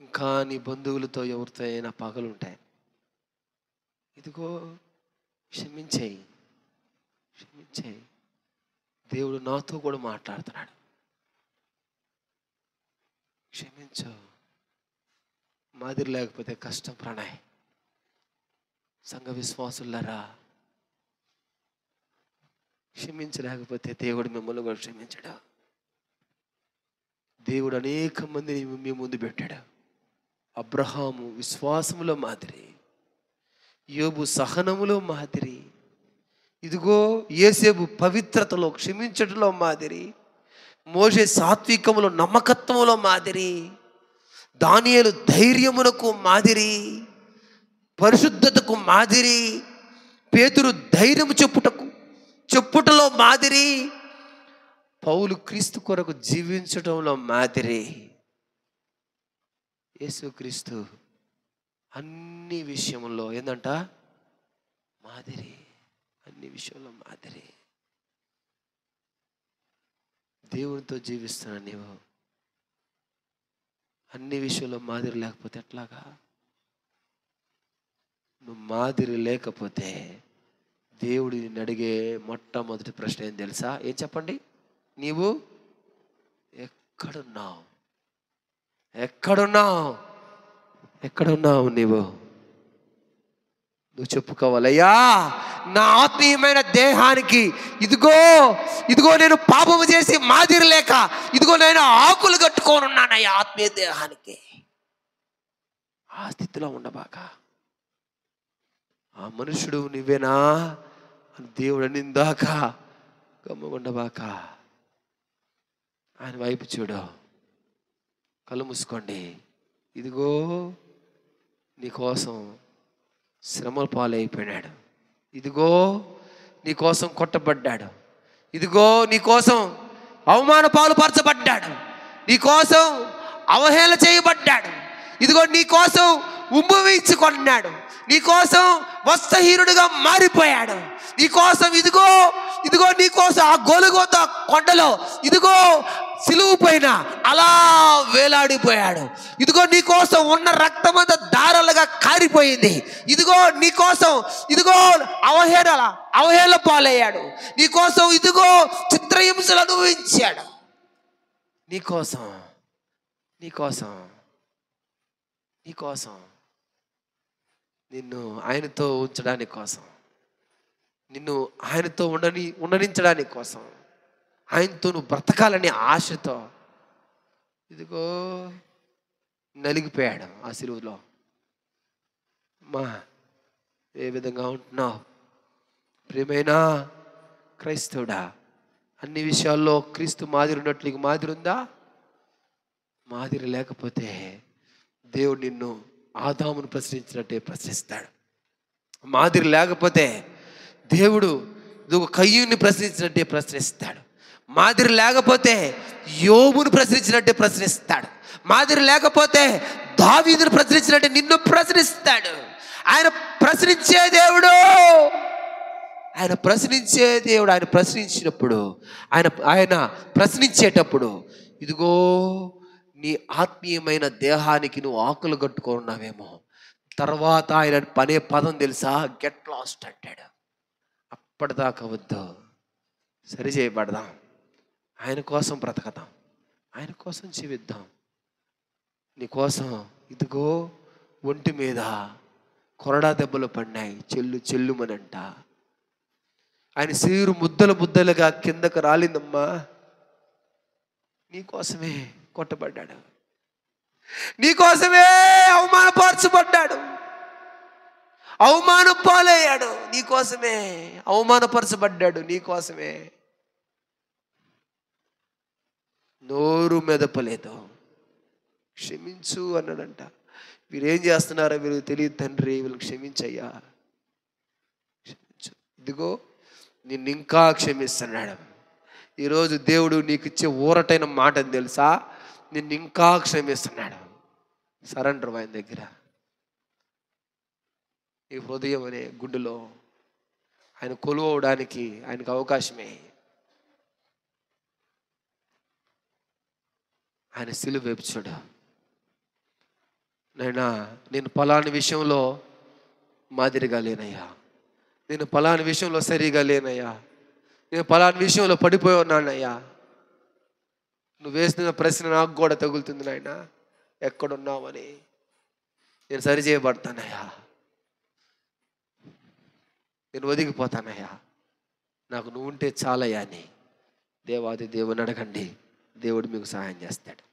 ఇంకా నీ బంధువులతో ఎవరితో అయినా పగలుంటాయి, ఇదిగో క్షమించేయి. దేవుడు నాతో కూడా మాట్లాడుతున్నాడు. క్షమించు. మాదిరి లేకపోతే కష్టం ప్రణయ్. సంఘ విశ్వాసులారా, క్షమించలేకపోతే దేవుడు మిమ్మల్ని కూడా క్షమించడా? దేవుడు అనేక మందిని మీ ముందు పెట్టాడు. అబ్రహాము విశ్వాసములో మాదిరి, యోబు సహనములో మాదిరి, ఇదిగో యేసేపు పవిత్రతలో క్షమించటంలో మాదిరి, మోషే సాత్వికములో నమ్మకత్వములో మాదిరి, దానియేలు ధైర్యమునకు మాదిరి, పరిశుద్ధతకు మాదిరి, పేతురు ధైర్యము చెప్పుటకు చెప్పుటలో మాదిరి, పౌలు క్రీస్తు కొరకు జీవించటంలో మాదిరి. యేసుక్రీస్తు అన్ని విషయంలో ఏందంట? మాదిరి. అన్ని విషయంలో మాదిరి. దేవునితో జీవిస్తున్నా నీవు అన్ని విషయంలో మాదిరి లేకపోతే ఎట్లాగా? నువ్వు మాదిరి లేకపోతే దేవుడు నిన్ను అడిగే మొట్టమొదటి ప్రశ్న ఏం తెలుసా? ఏం చెప్పండి? నీవు ఎక్కడున్నావు? ఎక్కడున్నావు? ఎక్కడున్నావు నువ్వు చెప్పుకోవాలయ్యా. నా ఆత్మీయమైన దేహానికి ఇదిగో నేను పాపము చేసి మాదిరి లేక ఇదిగో నేను ఆకులు కట్టుకొని ఉన్నానయ్యా ఆత్మీయ దేహానికి. ఆ స్థితిలో ఉండబాక. ఆ మనుషుడు నువ్వేనా అని దేవుడు నిందాక గమ్మగుండబాక. ఆయన వైపు చూడు, కళ్ళు మూసుకోండి. ఇదిగో నీకోసం శ్రమల పాలైపోయినాడు. ఇదిగో నీకోసం కొట్టబడ్డాడు. ఇదిగో నీకోసం అవమాన పాలుపరచబడ్డాడు. నీకోసం అవహేళన చేయబడ్డాడు. ఇదిగో నీకోసం ఉమ్మవించుకున్నాడు. నీకోసం వస్త్రహీనుడిగా మారిపోయాడు. నీకోసం ఇదిగో నీకోసం ఆ గొలుగోత కొండలో ఇదిగో సిలువు పైన అలా వేలాడిపోయాడు. ఇదిగో నీకోసం ఉన్న రక్తమంతా దారాలుగా కారిపోయింది. ఇదిగో నీకోసం అవహేళన పాలయ్యాడు. నీకోసం ఇదిగో చిత్రహింసలు అనుభవించాడు. నీకోసం నిన్ను ఆయనతో ఉంచడానికి కోసం, నిన్ను ఆయనతో ఉండనించడానికి కోసం, ఆయనతో నువ్వు బ్రతకాలనే ఆశతో ఇదిగో నలిగిపోయాడు ఆ సిలువలో. మా ఏ విధంగా ఉంటున్నావు ప్రియమైన క్రైస్తవుడా? అన్ని విషయాల్లో క్రీస్తు మాదిరి ఉన్నట్లు నీకు మాదిరి ఉందా? మాదిరి లేకపోతే దేవుడు నిన్ను ఆదామును ప్రశ్నించినట్టే ప్రశ్నిస్తాడు. మాదిరి లేకపోతే దేవుడు కయ్యూని ప్రశ్నించినట్టే ప్రశ్నిస్తాడు. మాదిరి లేకపోతే యోబును ప్రశ్నించినట్టే ప్రశ్నిస్తాడు. మాదిరి లేకపోతే దావీదును ప్రశ్నించినట్టే నిన్ను ప్రశ్నిస్తాడు. ఆయన ప్రశ్నించే దేవుడు. ఆయన ప్రశ్నించినప్పుడు ఆయన ప్రశ్నించేటప్పుడు ఇదిగో నీ ఆత్మీయమైన దేహానికి నువ్వు ఆకులు కట్టుకున్నావేమో. తర్వాత ఆయన పనే పదం తెలుసా? గెట్ లాస్ట్ అంటాడు. అప్పటిదాకా వద్దు, సరి చేయబడదాం. ఆయన కోసం బ్రతకదాం, ఆయన కోసం జీవిద్దాం. నీకోసం ఇదిగో ఒంటి మీద కొరడా దెబ్బలు పడినాయి, చెల్లుమనంట. ఆయన శరీరు ముద్దలుగా కిందకు రాలిందమ్మా. నీకోసమే కొట్టబడ్డాడు, నీకోసమే అవమానపరచబడ్డాడు, అవమాన పాలయ్యాడు. నీకోసమే అవమానపరచబడ్డాడు. నీకోసమే నోరు మెదపలేదు. క్షమించు అన్నాడంట. వీరేం చేస్తున్నారో వీరికి తెలియదు తండ్రి, వీళ్ళకి క్షమించయ్యా, క్షమించు. ఇదిగో నిన్ను ఇంకా క్షమిస్తున్నాడు. ఈరోజు దేవుడు నీకు ఇచ్చే ఊరటైన మాట తెలుసా? నిన్ను ఇంకా క్షమిస్తున్నాడు. సరెండర్ ఆయన దగ్గర. ఈ హృదయం అనే గుండెలో ఆయన కొలువడానికి ఆయనకు అవకాశమే. ఆయన సిలువ వైపు చూడు. నేను పలాని విషయంలో మాదిరిగా లేనయ్యా, నేను పలాని విషయంలో సరిగా లేనయ్యా, నేను పలాని విషయంలో పడిపోయి ఉన్నానయ్యా. నువ్వు వేసిన ప్రశ్న నాకు కూడా తగులుతుంది నాయన, ఎక్కడున్నావని. నేను సరి చేయబడతానయ్యా, నేను ఒదిగిపోతానయ్యా, నాకు నువ్వు ఉంటే చాలయ్యా అని దేవాది దేవుని అడగండి. దేవుడు మీకు సహాయం చేస్తాడు.